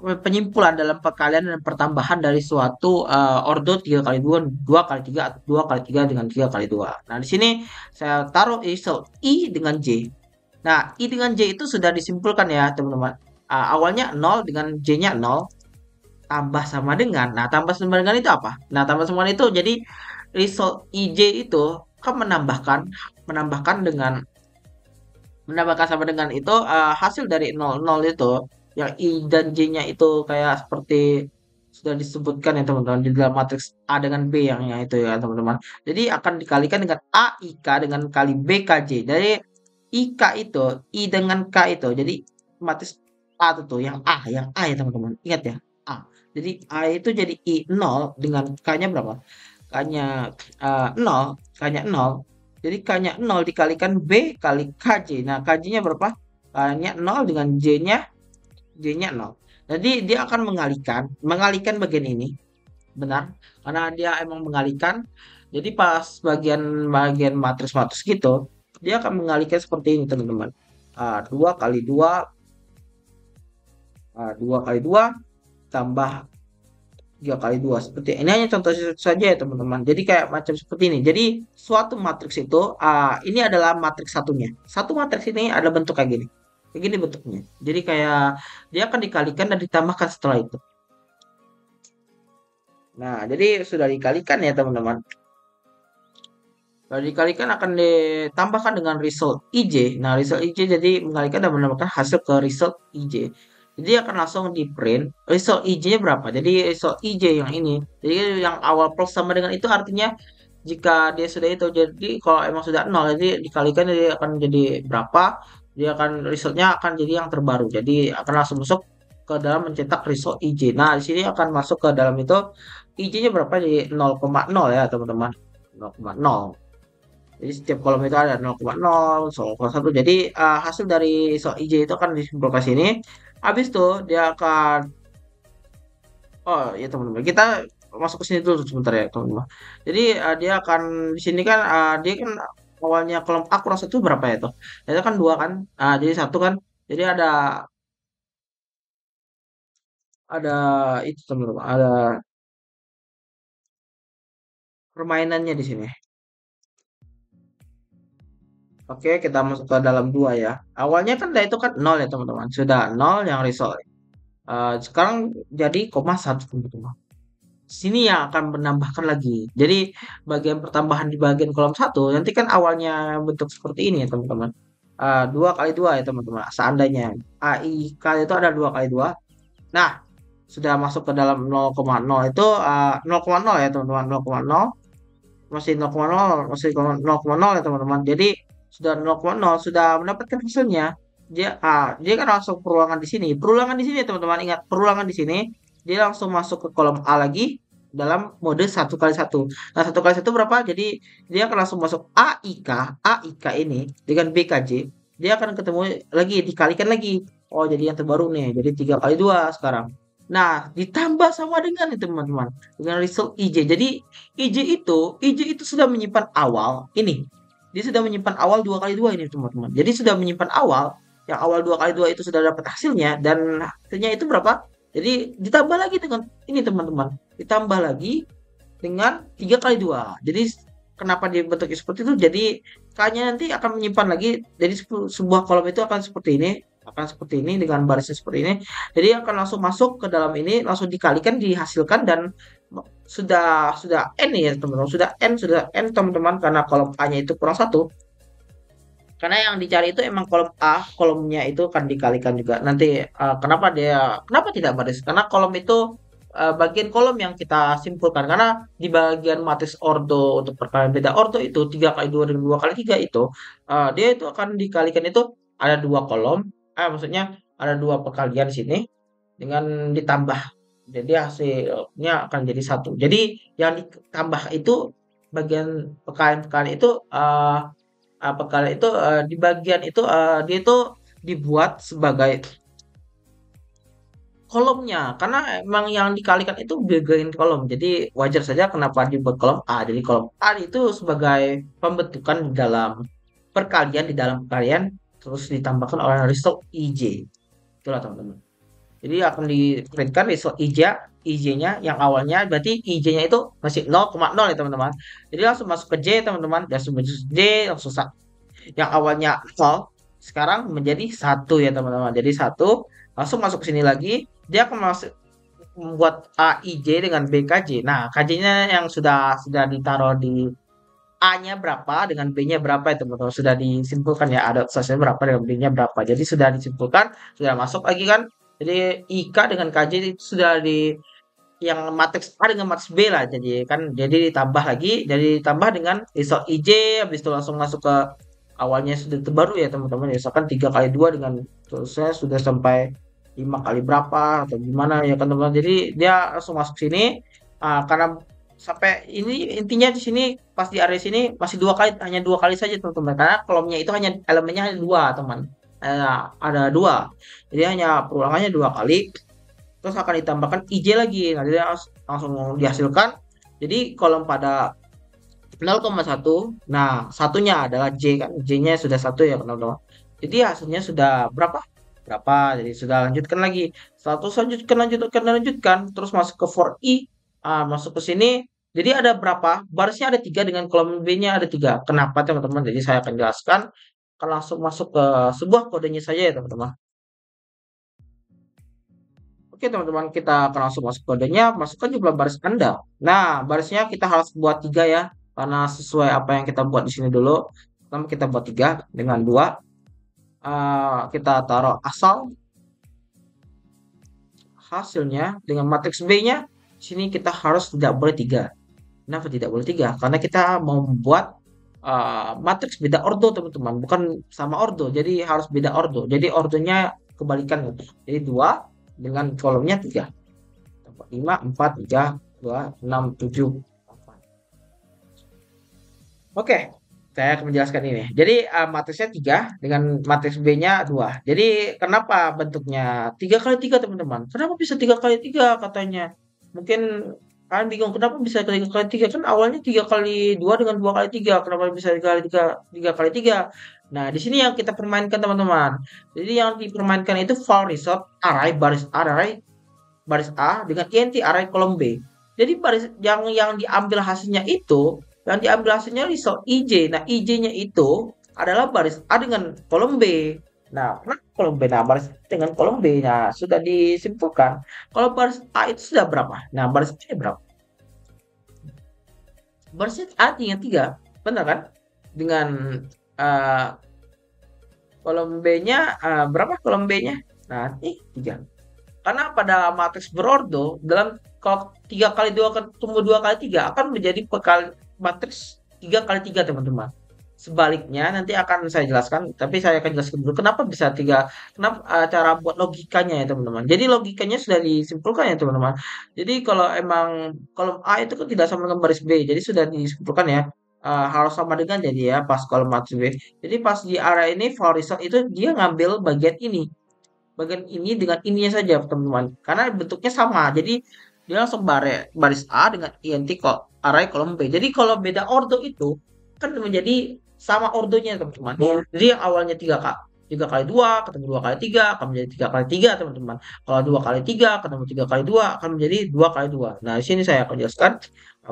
penyimpulan dalam perkalian dan pertambahan dari suatu ordo 3 kali 2, 2 kali 3 atau 2 kali 3 dengan 3 kali 2. Nah, di sini saya taruh result I dengan J. Nah, I dengan J itu sudah disimpulkan ya, teman-teman. Awalnya 0 dengan J-nya 0 tambah sama dengan. Nah, tambah sama dengan itu apa? Nah, tambah sama dengan itu jadi result IJ itu akan menambahkan sama dengan itu hasil dari 0 0 itu yang I dan J-nya itu kayak seperti sudah disebutkan ya teman-teman di dalam matriks A dengan B yang itu ya teman-teman. Jadi akan dikalikan dengan A IK dengan kali B KJ. Jadi IK itu I dengan K itu. Jadi matriks A itu tuh yang A ya teman-teman. Ingat ya, A. Jadi A itu jadi I 0 dengan K-nya berapa? K-nya 0, K-nya 0. Jadi K-nya 0 dikalikan B kali KJ. Nah, KJ-nya berapa? K-nya 0 dengan J-nya 0. Jadi dia akan mengalihkan bagian ini, benar, karena dia emang mengalihkan. Jadi pas bagian matriks-matriks gitu, dia akan mengalihkan seperti ini teman-teman. 2 kali 2, 2 kali 2 tambah 3 kali 2 seperti ini. Ini hanya contoh saja ya teman-teman. Jadi kayak macam seperti ini. Jadi suatu matriks itu ini adalah matriks satunya. Satu matriks ini ada bentuk kayak gini. Kayak gini bentuknya. Jadi kayak dia akan dikalikan dan ditambahkan setelah itu. Nah, jadi sudah dikalikan ya teman-teman. Kalau dikalikan akan ditambahkan dengan result IJ. Nah, result IJ jadi mengalihkan dan menambahkan hasil ke result IJ. Jadi akan langsung di print result IJ-nya berapa. Jadi result IJ yang ini. Jadi yang awal plus sama dengan itu artinya jika dia sudah itu. Jadi kalau emang sudah 0 jadi dikalikan jadi akan jadi berapa. Dia akan resultnya akan jadi yang terbaru. Jadi akan langsung masuk ke dalam mencetak result IJ. Nah, di sini akan masuk ke dalam itu IJ-nya berapa jadi 0,0 ya teman-teman. 0,0. Jadi setiap kolom itu ada 0,0, 0,1. Jadi hasil dari soal IJ itu akan disimpulkan sini. Habis itu dia akan oh ya teman-teman, kita masuk ke sini dulu sebentar ya teman-teman. Jadi dia akan di sini kan dia kan awalnya kolom A kurang satu berapa ya tuh? Itu kan dua kan? Jadi satu kan. Jadi ada itu teman-teman, ada permainannya di sini. Oke, kita masuk ke dalam dua ya. Awalnya kan itu kan nol ya teman-teman. Sudah nol yang result. Sekarang jadi koma satu teman-teman. Sini yang akan menambahkan lagi. Jadi bagian pertambahan di bagian kolom satu nanti kan awalnya bentuk seperti ini ya teman-teman. 2 kali 2 ya teman-teman. Seandainya AI kali itu ada 2 kali 2. Nah, sudah masuk ke dalam 0,0 itu 0,0 ya teman-teman. 0,0 masih 0,0 masih 0,0 ya teman-teman. Jadi sudah 0,0 sudah mendapatkan hasilnya. Dia kan langsung perulangan di sini. Perulangan di sini teman-teman, ingat perulangan di sini dia langsung masuk ke kolom A lagi dalam mode satu kali satu. Nah, satu kali satu berapa? Jadi dia akan langsung masuk AIK ini dengan BKJ. Dia akan ketemu lagi dikalikan lagi. Oh, jadi yang terbaru nih. Jadi 3 kali 2 sekarang. Nah, ditambah sama dengan itu teman-teman, dengan result IJ. Jadi IJ itu sudah menyimpan awal ini. Dia sudah menyimpan awal 2 kali 2 ini teman-teman. Jadi sudah menyimpan awal, yang awal 2 kali 2 itu sudah dapat hasilnya dan hasilnya itu berapa? Jadi ditambah lagi dengan ini teman-teman. Ditambah lagi dengan 3 kali 2. Jadi kenapa dia bentuknya seperti itu? Jadi K-nya nanti akan menyimpan lagi. Jadi sebuah kolom itu akan seperti ini, akan seperti ini dengan barisnya seperti ini. Jadi akan langsung masuk ke dalam ini, langsung dikalikan, dihasilkan dan sudah n ya teman-teman, sudah n teman-teman karena kolom A-nya itu kurang satu. Karena yang dicari itu emang kolom A, kolomnya itu kan dikalikan juga. Nanti kenapa tidak baris? Karena kolom itu bagian kolom yang kita simpulkan. Karena di bagian matriks ordo untuk perkalian beda ordo itu 3 kali 2 dan 2 kali 3 itu dia itu akan dikalikan itu ada dua kolom. Maksudnya ada dua perkalian di sini dengan ditambah. Jadi hasilnya akan jadi satu. Jadi yang ditambah itu bagian perkalian-perkalian itu apakah itu di bagian itu dia itu dibuat sebagai kolomnya karena emang yang dikalikan itu bagian kolom jadi wajar saja kenapa dibuat kolom A jadi kolom A itu sebagai pembentukan di dalam perkalian terus ditambahkan oleh result IJ itulah teman-teman jadi akan diprintkan result IJ-nya yang awalnya berarti IJ-nya itu masih 0,0 ya teman-teman jadi langsung masuk ke J teman-teman langsung masuk J langsung yang awalnya 0 sekarang menjadi satu ya teman-teman. Jadi satu langsung masuk ke sini lagi dia akan masuk membuat AIJ dengan BKJ. Nah, KJ-nya yang sudah ditaruh di A-nya berapa dengan B-nya berapa ya teman-teman sudah disimpulkan ya ada sosial berapa dengan B-nya berapa. Jadi sudah disimpulkan, sudah masuk lagi kan. Jadi IK dengan KJ itu sudah yang matriks A dengan matriks B lah. Jadi ditambah lagi, jadi ditambah dengan result IJ, habis itu langsung masuk ke awalnya sudah terbaru ya teman-teman. Misalkan 3 kali 2 dengan terusnya sudah sampai 5 kali berapa atau gimana ya kan teman-teman. Jadi dia langsung masuk sini, karena sampai ini intinya di sini pas di area sini masih dua kali, hanya dua kali saja teman-teman, karena kolomnya itu hanya elemennya hanya dua teman. Ada dua, jadi hanya perulangannya dua kali, terus akan ditambahkan IJ lagi. Nah, jadi langsung dihasilkan. Jadi kolom pada 0,1. Nah, satunya adalah J kan. J-nya sudah satu ya teman-teman. Jadi hasilnya sudah berapa? Berapa. Jadi sudah lanjutkan lagi. Status lanjutkan, lanjutkan, lanjutkan. Terus masuk ke for I. Masuk ke sini. Jadi ada berapa? Barisnya ada tiga dengan kolom B-nya ada tiga. Kenapa teman-teman? Jadi saya akan jelaskan. Akan langsung masuk ke sebuah kodenya saja ya teman-teman. Oke teman-teman, kita akan langsung masuk kodenya, masukkan jumlah baris Anda. Nah, barisnya kita harus buat tiga ya, karena sesuai apa yang kita buat di sini dulu. Pertama kita buat tiga dengan dua. Kita taruh asal hasilnya dengan matriks B-nya. Sini kita harus tidak boleh tiga. Kenapa tidak boleh tiga? Karena kita mau membuat matriks beda ordo teman-teman, bukan sama ordo. Jadi harus beda ordo. Jadi ordonya kebalikan. Jadi dua dengan kolomnya tiga. 5, 4, 3, 2, 6, 7, 8. Oke, saya akan menjelaskan ini. Jadi matriksnya 3 dengan matriks B-nya 2. Jadi kenapa bentuknya 3 kali 3 teman-teman? Kenapa bisa 3 kali 3 katanya? Mungkin kalian bingung kenapa bisa 3 kali 3? Kan awalnya 3 kali 2 dengan 2 kali 3. Kenapa bisa 3 kali 3, 3 kali 3? Nah, di sini yang kita permainkan teman-teman. Jadi yang dipermainkan itu file result array baris A dengan INT array kolom B. Jadi baris yang diambil hasilnya itu, yang diambil hasilnya result IJ. Nah, IJ-nya itu adalah baris A dengan kolom B. Nah, kolom B, nah baris A dengan kolom B, nah sudah disimpulkan. Kalau baris A itu sudah berapa? Nah, baris A berapa? Baris A dengan 3, benar kan? Dengan uh, kolom B-nya, berapa kolom B-nya? Nah, ini 3. Karena pada matriks berordo dalam kalau 3 kali 2 ketemu 2 kali 3 akan menjadi matriks 3 kali 3 teman-teman. Sebaliknya nanti akan saya jelaskan, tapi saya akan jelaskan dulu kenapa bisa 3, kenapa cara buat logikanya ya teman-teman. Jadi logikanya sudah disimpulkan ya teman-teman. Jadi kalau emang kolom A itu kan tidak sama dengan baris B, jadi sudah disimpulkan ya. Harus sama dengan jadi ya pas kolom matriks B. Jadi pas di area ini for result itu dia ngambil bagian ini dengan ininya saja teman-teman, karena bentuknya sama. Jadi dia langsung baris A dengan INT kok array kolom B. Jadi kalau beda ordo itu kan menjadi sama ordonya teman-teman. Jadi yang awalnya 3 kali 2 ketemu 2 kali 3 akan menjadi 3 kali 3 teman-teman. Kalau 2 kali 3 ketemu 3 kali 2 akan menjadi 2 kali 2. Nah, di sini saya akan jelaskan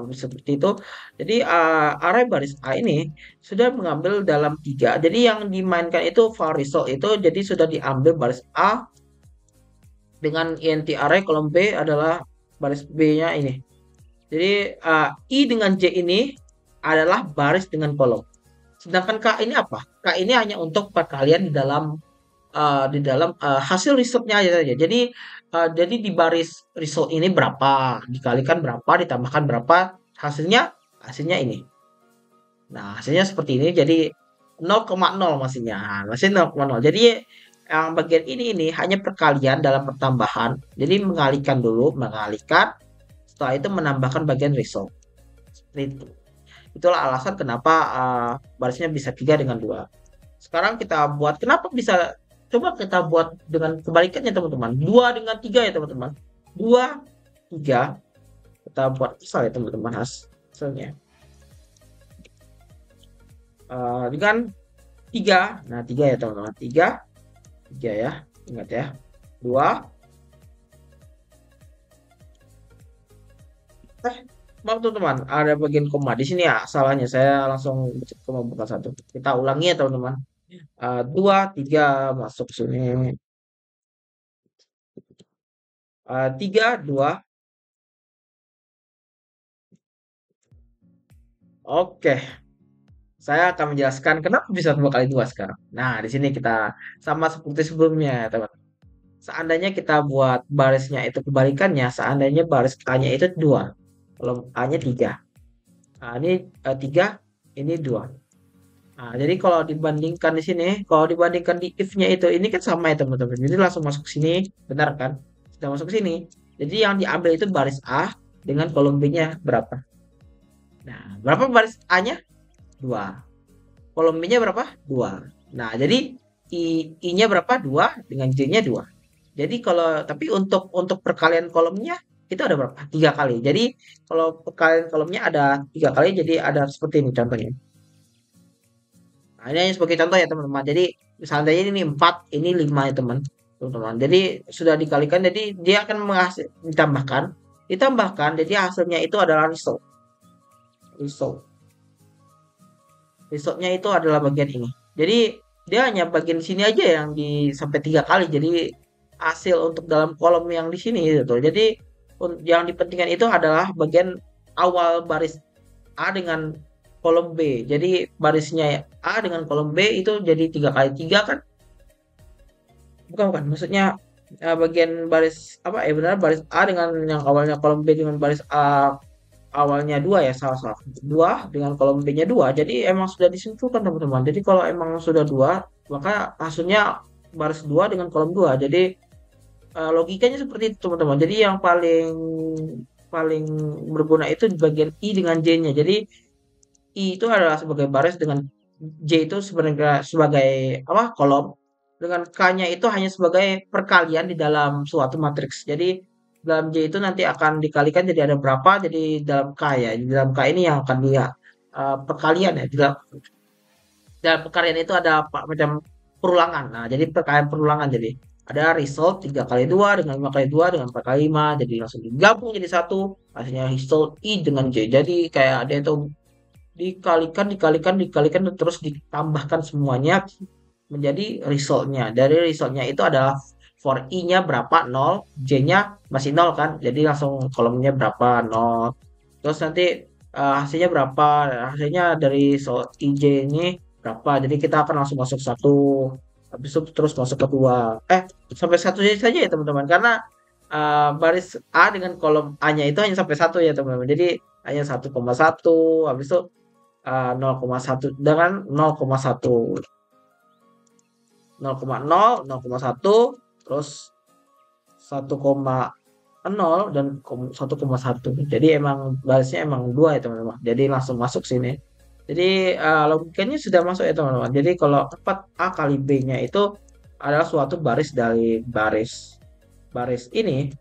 seperti itu. Jadi array baris A ini sudah mengambil dalam tiga. Jadi yang dimainkan itu var result itu jadi sudah diambil baris A dengan INT array kolom B adalah baris B-nya ini. Jadi I dengan J ini adalah baris dengan kolom. Sedangkan K ini apa? K ini hanya untuk perkalian di dalam hasil risetnya aja saja. Jadi di baris result ini berapa dikalikan berapa ditambahkan berapa, hasilnya ini. Nah, hasilnya seperti ini. Jadi 0,0 masihnya. Masih 0,0. Jadi yang bagian ini hanya perkalian dalam pertambahan. Jadi mengalihkan dulu, mengalihkan. Setelah itu menambahkan bagian result. Seperti itu. Itulah alasan kenapa barisnya bisa 3 dengan 2. Sekarang kita buat kenapa bisa, coba kita buat dengan kebalikannya teman-teman. 2 dengan 3 ya teman-teman. 2, 3. Kita buat asal ya teman-teman hasilnya. Dengan 3. Nah, 3 ya teman-teman. 3 ya. Ingat ya. 2. Maaf teman-teman, ada bagian koma di sini ya. Salahnya saya langsung koma bukan satu. Kita ulangi ya teman-teman. 2, 3 masuk sini. 3, 2. Oke. Saya akan menjelaskan kenapa bisa 2 kali 2 sekarang. Nah, di sini kita sama seperti sebelumnya, teman. seandainya kita buat barisnya itu kebalikannya, seandainya baris A-nya itu 2, kolom A-nya 3. Nah, ini 3, ini 2. Nah, jadi kalau dibandingkan di sini, kalau dibandingkan di if-nya itu, ini kan sama ya teman-teman. Jadi langsung masuk ke sini, benar kan? Sudah masuk ke sini. Jadi yang diambil itu baris A dengan kolom B-nya berapa? Nah, berapa baris A-nya? 2. Kolom B-nya berapa? 2. Nah, jadi I-nya berapa? 2 dengan J-nya 2. Jadi kalau tapi untuk perkalian kolomnya itu ada berapa? 3 kali. Jadi kalau perkalian kolomnya ada 3 kali, jadi ada seperti ini contohnya. Nah, ini hanya sebagai contoh ya teman-teman. Jadi misalnya ini 4, ini 5 ya teman-teman. Jadi sudah dikalikan, jadi dia akan ditambahkan, jadi hasilnya itu adalah result. Resultnya itu adalah bagian ini. Jadi dia hanya bagian sini aja yang sampai 3 kali. Jadi hasil untuk dalam kolom yang di sini gitu. Jadi yang dipentingkan itu adalah bagian awal baris A dengan kolom B. Jadi barisnya A dengan kolom B itu jadi 3 kali 3 kan? Bukan. Maksudnya bagian baris apa ya, benar baris A dengan yang awalnya kolom B dengan baris A awalnya 2 ya, salah 2 dengan kolom B-nya 2. Jadi emang sudah disimpulkan teman-teman. Jadi kalau emang sudah 2, maka hasilnya baris 2 dengan kolom 2. Jadi logikanya seperti itu teman-teman. Jadi yang paling paling berguna itu di bagian I dengan J-nya. Jadi I itu adalah sebagai baris, dengan J itu sebenarnya sebagai apa? Kolom. Dengan K-nya itu hanya sebagai perkalian di dalam suatu matriks. Jadi dalam J itu nanti akan dikalikan jadi ada berapa, jadi dalam K ya. Di dalam K ini yang akan dia perkalian ya. Dalam perkalian itu ada macam perulangan. Nah, jadi perkalian perulangan, jadi ada result 3 kali 2 dengan 5 kali 2 dengan 4 kali 5, jadi langsung digabung jadi satu, hasilnya result I dengan J. Jadi kayak ada itu dikalikan terus ditambahkan semuanya menjadi resultnya. Dari resultnya itu adalah for I-nya berapa 0, J-nya masih 0 kan, jadi langsung kolomnya berapa 0. Terus nanti hasilnya berapa, hasilnya dari IJ ini berapa, jadi kita akan langsung masuk satu, habis itu terus masuk ke dua, sampai satu saja ya teman-teman, karena baris A dengan kolom A-nya itu hanya sampai satu ya teman-teman, jadi hanya 1,1, habis itu 0,1 dengan 0,1, 0,0, 0,1, terus 1,0 dan 1,1. Jadi emang barisnya emang 2 ya teman-teman. Jadi langsung masuk sini. Jadi logikanya sudah masuk ya teman-teman. Jadi kalau 4A kali B-nya itu adalah suatu baris dari baris ini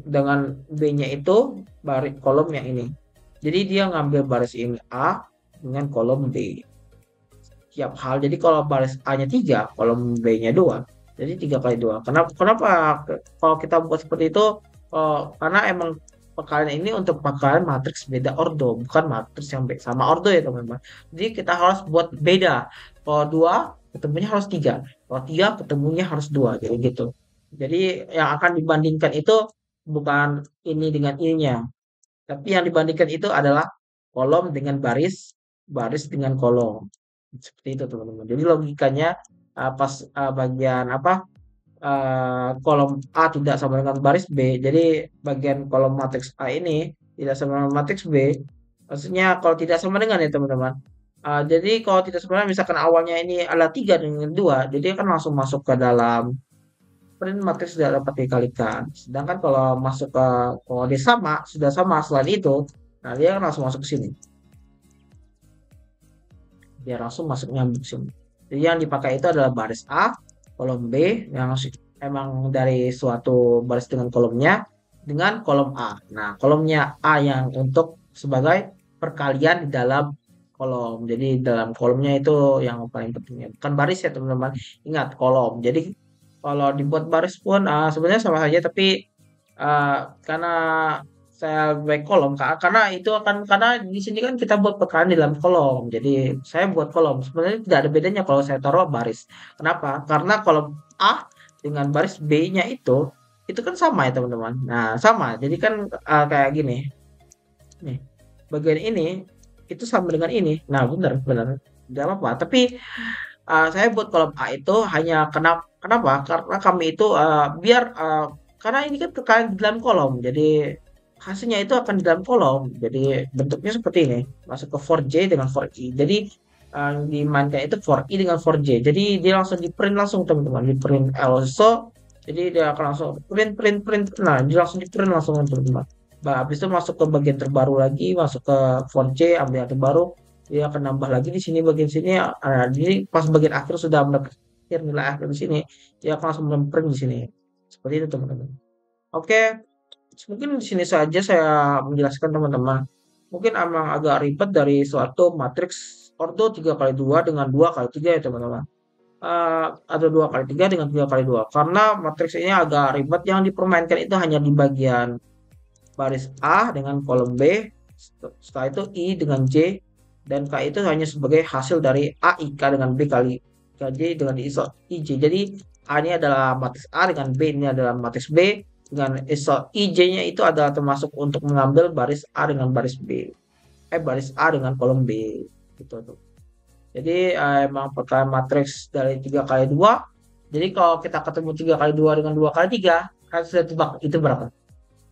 dengan B-nya itu baris kolom yang ini. Jadi dia ngambil baris ini A dengan kolom B. Tiap hal. Jadi kalau baris A-nya 3, kolom B-nya 2. Jadi 3 kali 2. Kenapa kalau kita buat seperti itu? Karena emang perkalian ini untuk perkalian matriks beda ordo, bukan matriks yang sama ordo ya teman-teman. Jadi kita harus buat beda. Kalau 2 ketemunya harus 3. Kalau 3 ketemunya harus 2. Jadi gitu. Jadi yang akan dibandingkan itu bukan ini dengan ininya. Tapi yang dibandingkan itu adalah kolom dengan baris, baris dengan kolom. Seperti itu teman-teman. Jadi logikanya pas bagian apa, kolom A tidak sama dengan baris B, jadi bagian kolom matriks A ini tidak sama dengan matriks B. Maksudnya kalau tidak sama dengan ya teman-teman. Jadi kalau tidak sama, misalkan awalnya ini adalah 3 dengan 2, jadi akan langsung masuk ke dalam print matriks tidak dapat dikalikan. Sedangkan kalau masuk ke, kalau dia sama, sudah sama selain itu, nah dia akan langsung masuk ke sini. Dia langsung masuk nyambung sini. Jadi yang dipakai itu adalah baris A, kolom B yang emang dari suatu baris dengan kolomnya dengan kolom A. Nah, kolomnya A yang untuk sebagai perkalian di dalam kolom. Jadi dalam kolomnya itu yang paling pentingnya. Bukan baris ya teman-teman. Ingat kolom. Jadi kalau dibuat baris pun sebenarnya sama saja, tapi karena saya baik kolom karena itu akan, karena di sini kan kita buat perkalian di dalam kolom, jadi saya buat kolom. Sebenarnya tidak ada bedanya kalau saya taruh baris. Kenapa? Karena kolom A dengan baris B-nya itu kan sama ya teman-teman. Nah sama, jadi kan kayak gini nih, bagian ini itu sama dengan ini. Nah benar tidak apa-apa, tapi saya buat kolom A itu hanya Kenapa? Karena kami itu biar karena ini kan terkait di dalam kolom, jadi hasilnya itu akan di dalam kolom. Jadi bentuknya seperti ini, masuk ke 4J dengan 4i. Jadi dimainkan itu 4i dengan 4J. Jadi dia langsung di print langsung teman-teman, di print also. Jadi dia akan langsung print print print. Nah, dia langsung di print langsung teman-teman. Nah, habis itu masuk ke bagian terbaru lagi, masuk ke 4J, ambil yang terbaru. Dia akan nambah lagi di sini bagian sini. Jadi pas bagian akhir sudah mendapatkan nilai akhir di sini, dia akan langsung print di sini. Seperti itu teman-teman. Oke, mungkin di sini saja saya menjelaskan teman-teman. Mungkin emang agak ribet dari suatu matriks ordo 3 kali 2 dengan 2 kali 3 ya teman-teman. Atau 2 kali 3 dengan 3 kali 2. Karena matriks ini agak ribet, yang dipermainkan itu hanya di bagian baris A dengan kolom B, setelah itu I dengan J, dan K itu hanya sebagai hasil dari A IK dengan B kali KJ dengan ISO IJ. Jadi A ini adalah matriks A dengan B ini adalah matriks B, dengan ISO IJ-nya itu adalah termasuk untuk mengambil baris A dengan baris B. Baris A dengan kolom B. Gitu tuh. Jadi emang perkalian matriks dari 3 kali 2. Jadi kalau kita ketemu 3 kali 2 dengan 2 kali 3, kan sudah tebak itu berapa?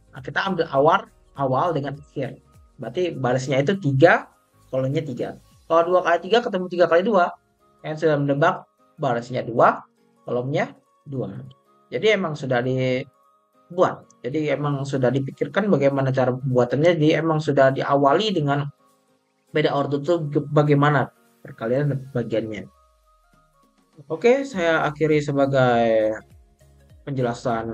Nah, kita ambil awal awal dengan akhir. Berarti barisnya itu 3, kolomnya 3. Kalau 2 kali 3 ketemu 3 kali 2, yang sudah menebak barisnya 2, kolomnya 2. Jadi emang sudah dibuat. Jadi emang sudah dipikirkan bagaimana cara pembuatannya. Jadi emang sudah diawali dengan beda ordo itu bagaimana perkalian bagiannya. Oke, saya akhiri sebagai penjelasan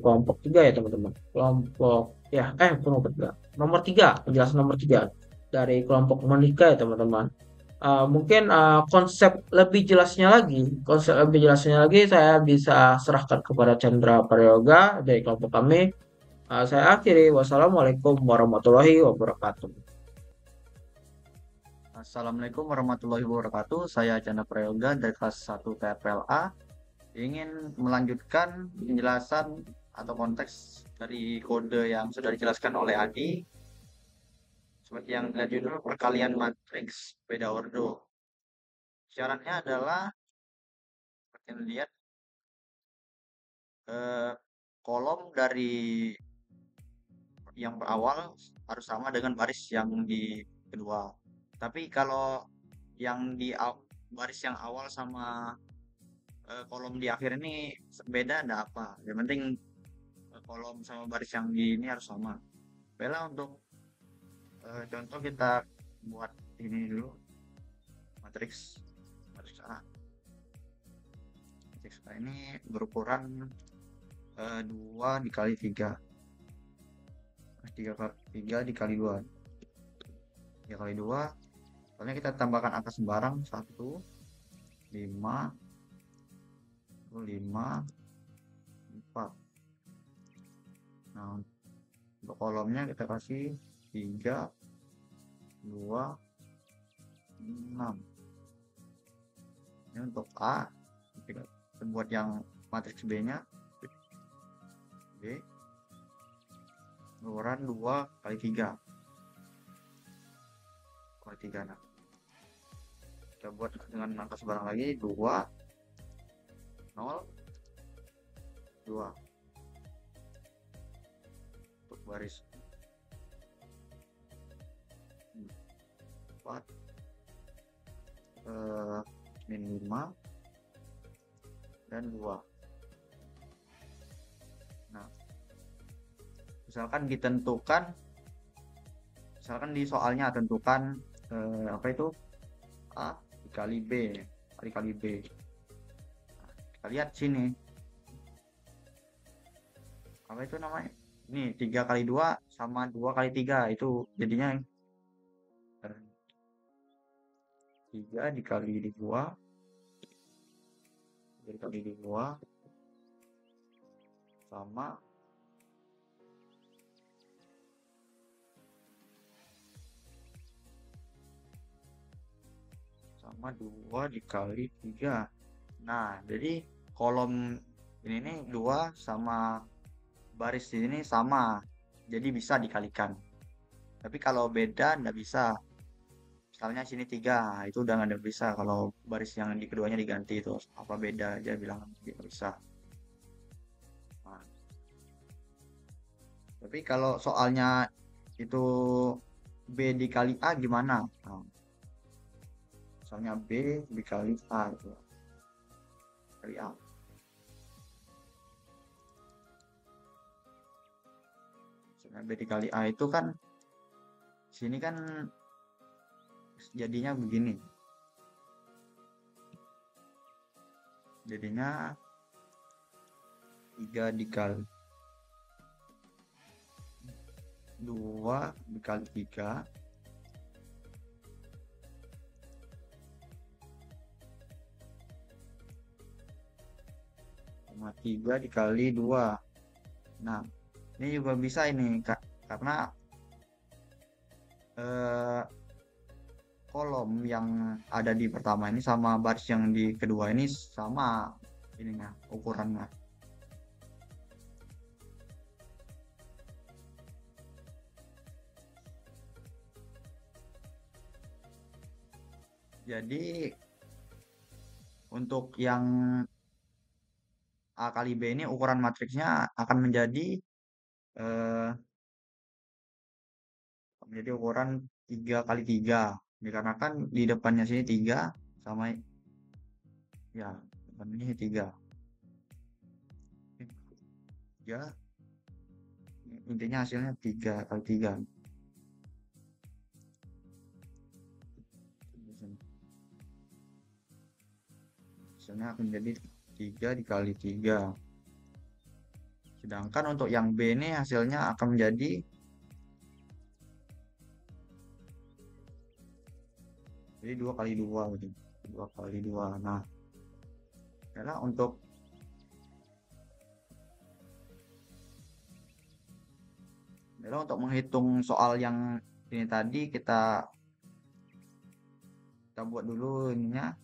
kelompok 3 ya teman-teman. Kelompok ya kelompok 3. Nomor 3, penjelasan nomor 3 dari kelompok menikah ya teman-teman. Mungkin konsep lebih jelasnya lagi saya bisa serahkan kepada Chandra Prayoga dari kelompok kami. Saya akhiri, wassalamualaikum warahmatullahi wabarakatuh. Assalamualaikum warahmatullahi wabarakatuh. Saya Chandra Prayoga dari kelas 1 TPLA. Ingin melanjutkan penjelasan atau konteks dari kode yang sudah dijelaskan oleh Adi. Seperti yang kita judul perkalian matriks beda ordo. Syaratnya adalah seperti yang dilihat kolom dari yang berawal harus sama dengan baris yang di kedua. Tapi kalau yang di baris yang awal sama kolom di akhir ini beda, enggak apa. Yang penting kolom sama baris yang di ini harus sama. Bella untuk contoh kita buat ini dulu, matriks A. Matriks A ini berukuran 2 dikali 3. 3 dikali 2. 3 kali 2. Soalnya kita tambahkan angka sembarang 1, 5, 5, 4. Nah, untuk kolomnya kita kasih 3, 2, 6. Ini untuk A. Kita buat yang matriks B nya B berukuran 2 kali 3 kali 3. Nah, kita buat dengan angka sembarang lagi 2, 0, 2 untuk baris 4, min 5 dan 2. Nah, misalkan di soalnya tentukan apa itu A dikali B kali B. Nah, kita lihat sini apa itu namanya, ini 3 kali 2 sama 2 kali 3, itu jadinya 3 dikali 2 sama 2 dikali 3. Nah, jadi kolom ini nih 2 sama baris ini sama, jadi bisa dikalikan. Tapi kalau beda nggak bisa. misalnya sini 3, itu udah nggak ada bisa kalau baris yang di keduanya diganti itu apa beda aja bilang tidak bisa. Nah, tapi kalau soalnya itu B dikali A gimana? Nah, misalnya B dikali A itu kali A. Misalnya B dikali A itu kan sini kan jadinya begini. Jadinya 3 dikali 2 dikali 3 sama 3 dikali 2. Nah, ini juga bisa ini Kak, karena eh, kolom yang ada di pertama ini sama baris yang di kedua ini sama ininya ukurannya. Jadi untuk yang A kali B ini ukuran matriksnya akan eh, menjadi ukuran 3 kali 3. Dikarenakan di depannya sini 3 sama ya depan ini 3. Ya, intinya hasilnya 3 kali 3. Hasilnya akan menjadi 3 dikali 3. Sedangkan untuk yang B ini hasilnya akan menjadi 2 kali 2 gitu. 2 kali 2. Nah, karena untuk menghitung soal yang ini tadi kita buat dulu ininya.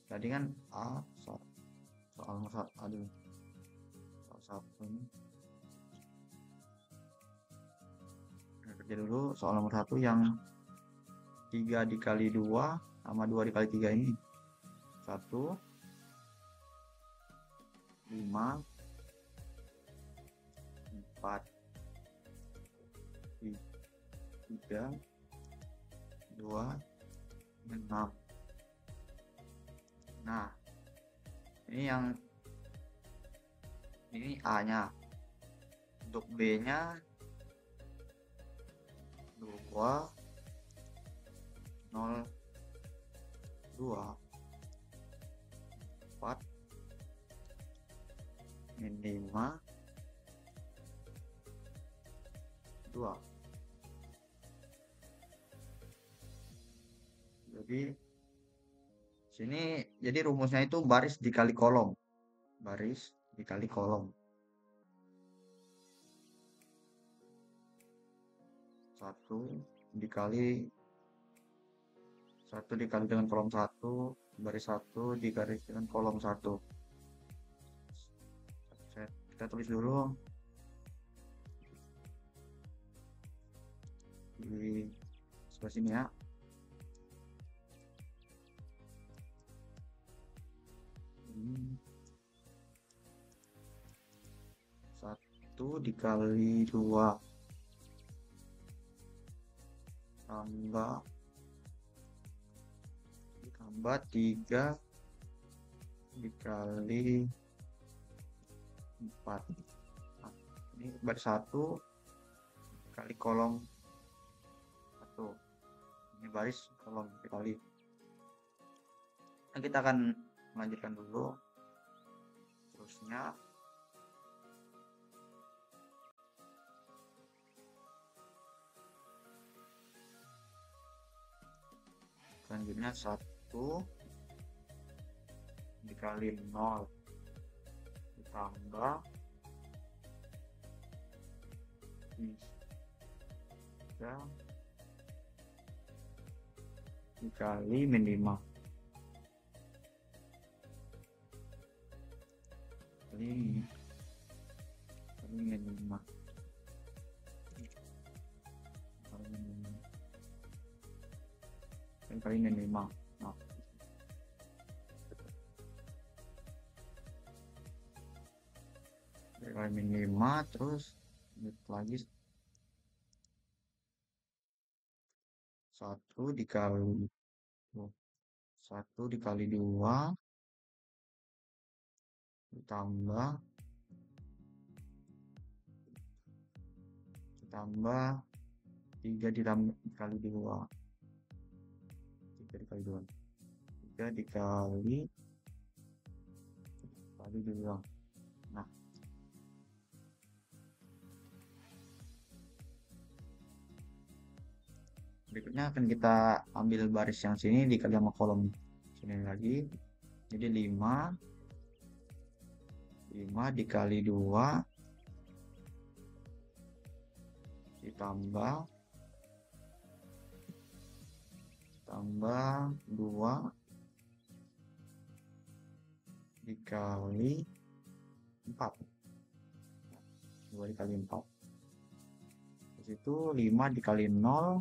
Tadi kan soal nomor satu, aduh, soal satu ini. Kita kerja dulu soal nomor 1 yang 3 dikali 2 sama 2 dikali 3 ini. 1, 5, 4, 3, 2, 6. Nah, ini A-nya. Untuk B-nya 2, 0, 2, 4, min 5, 2. Jadi rumusnya itu baris dikali kolom. Baris dikali kolom. 1 dikali dengan kolom 1, baris 1 dikali dengan kolom 1. Kita tulis dulu di sebelah sini ya. Ini 1 dikali 2 tambah 3 dikali 4. Nah, ini baris 1 kali kolom 1. Ini baris kolom dikali. Nah, kita akan melanjutkan dulu terusnya. Selanjutnya 1 dikali 0 ditambah 3 dikali min 5 kali min 5 kali min 5. dikali min 5. Nah, dikali min 5 terus lagi 1 dikali 2 ditambah 3 dikali 2 3 dikali 2. Nah, berikutnya akan kita ambil baris yang sini dikali sama kolom sini lagi, jadi 5 dikali 2 ditambah 2 dikali 4. 2 dikali 4. Di situ 5 dikali 0.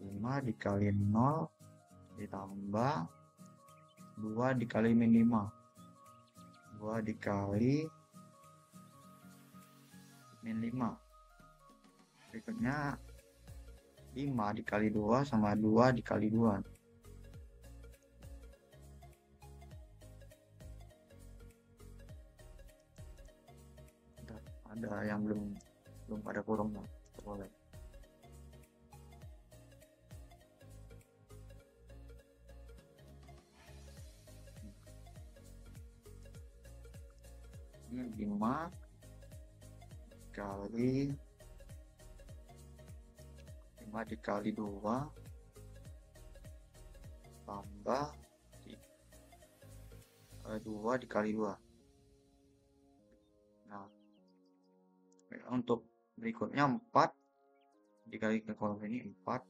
5 dikali 0 ditambah 2 dikali min 5. 2 dikali min 5. Berikutnya 5 dikali 2 sama 2 dikali 2. Ada yang belum pada kurung, boleh. Ini 5 dikali 2 tambah 2 dikali 2. Nah, untuk berikutnya 4 dikali ke kolom ini 4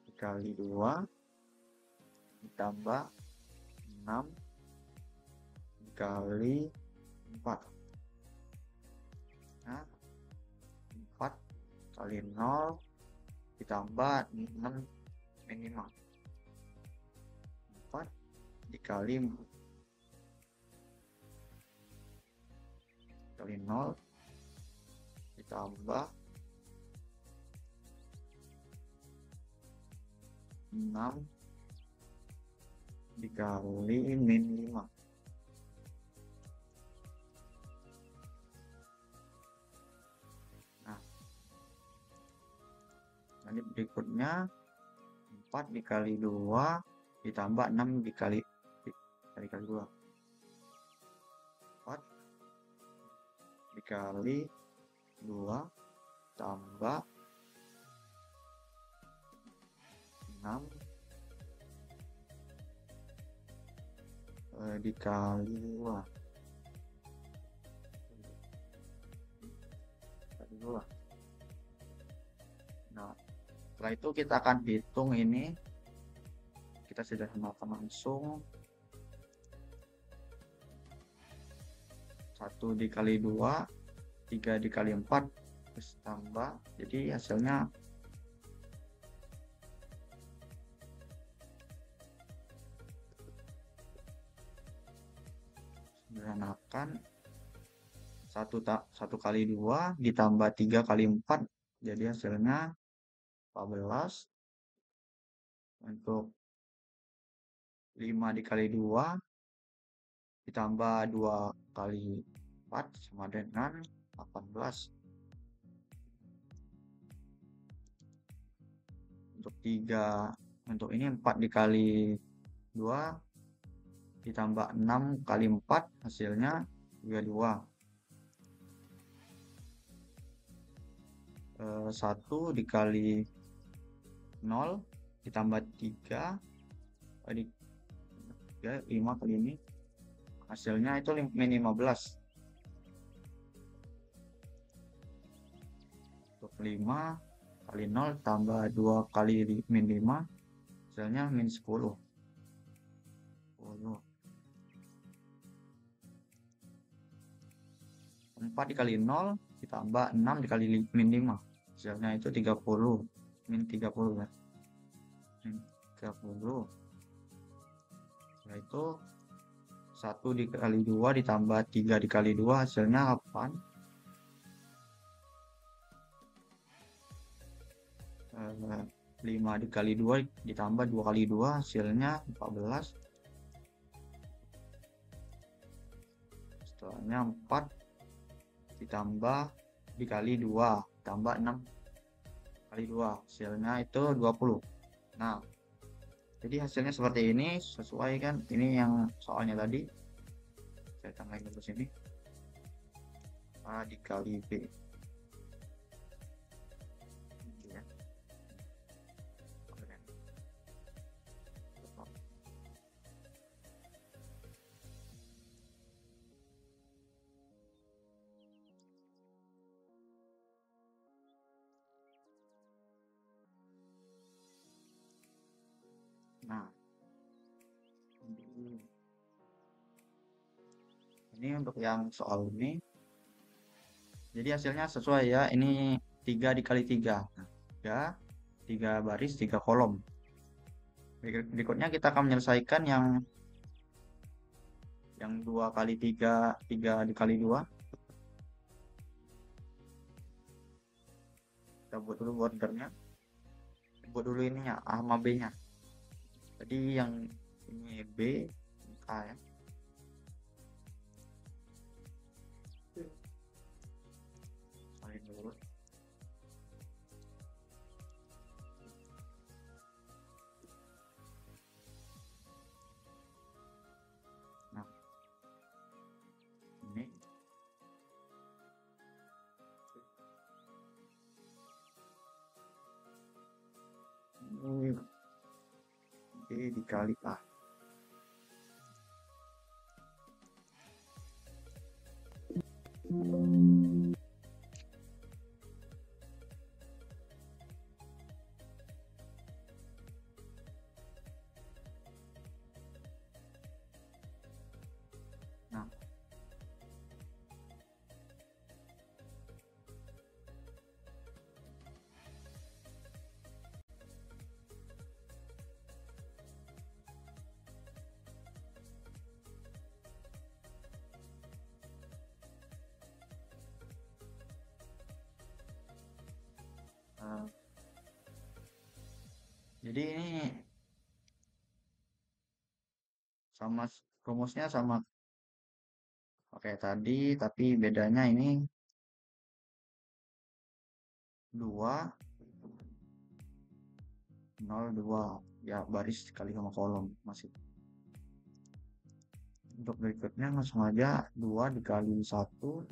dikali 2 ditambah 6 dikali 4. Nah, 4 kali 0 ditambah 6 min 5. 4 dikali 0 ditambah 6 dikali min 5. Nah, nanti berikutnya 4 dikali 2 ditambah 6 dikali 2. 4 dikali 2 tambah 6 dikali 2. Nah, setelah itu kita akan hitung ini. Kita sederhanakan langsung. 1 dikali 2, 3 dikali 4, terus tambah. Jadi hasilnya sederhanakan 1 kali 2 ditambah 3 kali 4, jadi hasilnya 14. Untuk 5 dikali 2 ditambah 2 kali 4 sama dengan 18. Untuk ini 4 dikali 2 ditambah 6 kali 4 hasilnya 32. 1 dikali 0 ditambah 3 5 kali ini hasilnya itu min 15. Untuk 5 kali 0 tambah 2 kali min 5 hasilnya min 10. 4 dikali 0 ditambah 6 dikali min 5. Hasilnya itu 30. Min 30 ya. Min 30. Setelah itu 1 dikali 2 ditambah 3 dikali 2 hasilnya 8. 5 dikali 2 ditambah 2 kali 2 hasilnya 14. Setelahnya 4 ditambah dikali 2 tambah 6 kali 2 hasilnya itu 20. Nah, jadi hasilnya seperti ini, sesuai kan, ini yang soalnya tadi saya tambahin ke sini, A dikali B. Ya. Nah, ini untuk yang soal ini. Jadi hasilnya sesuai ya. Ini 3 dikali 3. Nah, 3 baris, 3 kolom. Berikutnya kita akan menyelesaikan yang 2 kali 3, 3 dikali 2. Kita buat dulu bordernya. Buat dulu ininya, A sama B-nya. Jadi yang ini B, A ya. Salin dulu. Nah, ini B dikali A. Nah, jadi ini sama rumusnya sama oke tadi, tapi bedanya ini 2 0 2 ya, baris kali sama kolom masih. Untuk berikutnya langsung aja 2 dikali 1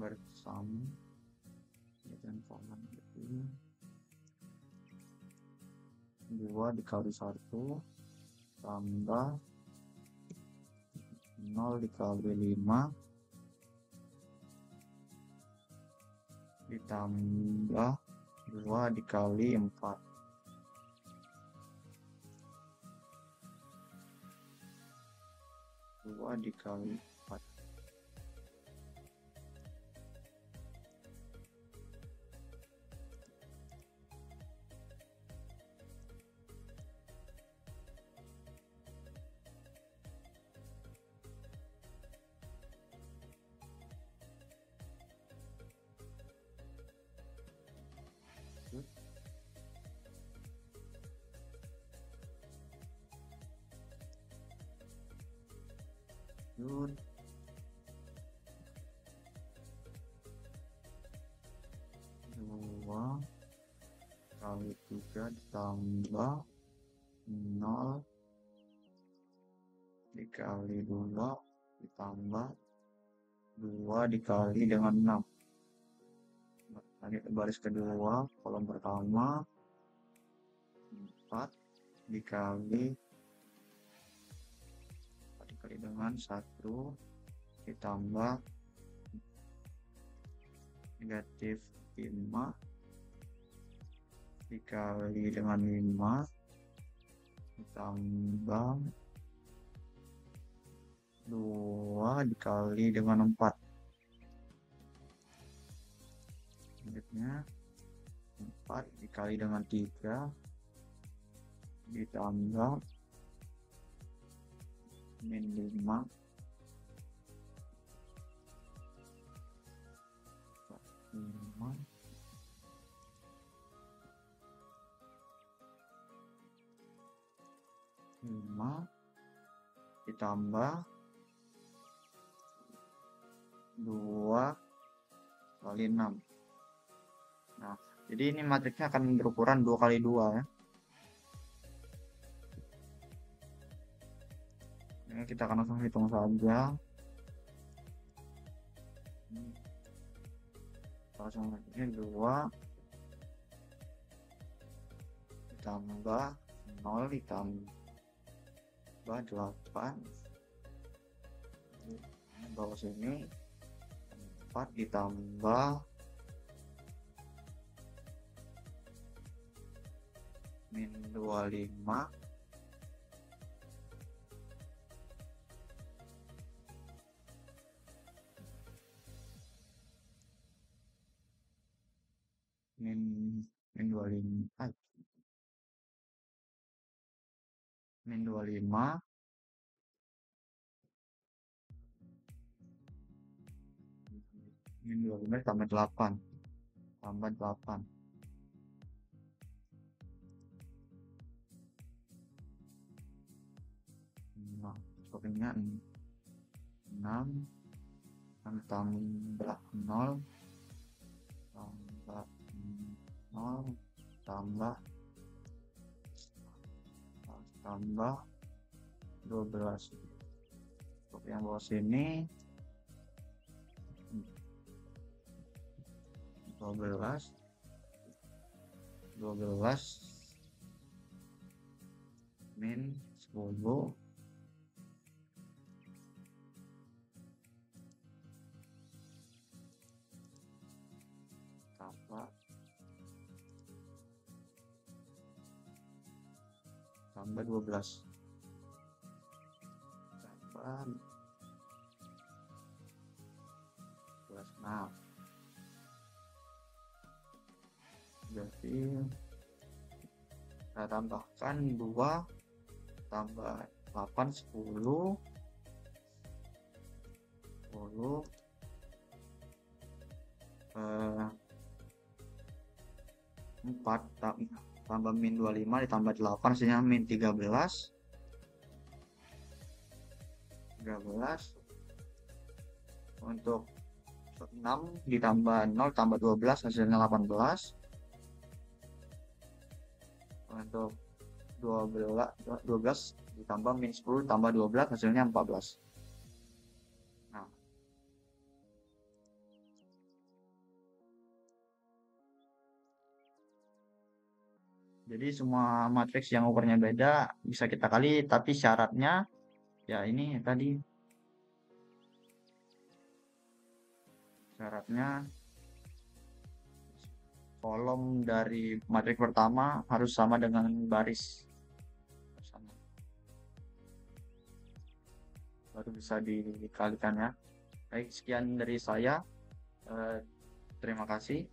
bersama dan kolom ini 2 dikali 1 tambah 0 dikali 5 ditambah 2 dikali 4 2 dikali 4 Yun. 2 kali 3 ditambah 0 dikali 2 ditambah 2 dikali dengan 6 Kali baris kedua, kolom pertama 4 dikali dengan 1 ditambah negatif 5 dikali dengan 5 ditambah 2 dikali dengan 4. Selanjutnya 4 dikali dengan 3 ditambah min 5 ditambah 2 kali 6. Nah, jadi ini matriksnya akan berukuran 2 kali 2 ya. Ini kita akan langsung hitung saja. Langsung ini 2 ditambah 0 ditambah 8 bawah sini 4 ditambah min 25 min 25 min 25 min 25 tambah 8 tambah 8 nah pokoknya 6 tambah 0 tambah 0 tambah 12 untuk yang bawah sini 12 min 10 tambah 12 tambah 12. Nah, jadi kita tambahkan 2 tambah 8 10 4 tambah min 25 ditambah 8 hasilnya min 13 untuk 6 ditambah 0 tambah 12 hasilnya 18 untuk 12 ditambah min 10 tambah 12 hasilnya 14. Nah, jadi semua matriks yang ukurannya beda bisa kita kali, tapi syaratnya ya ini tadi syaratnya kolom dari matriks pertama harus sama dengan baris sama, baru bisa dikalikan ya. Baik, sekian dari saya. Terima kasih.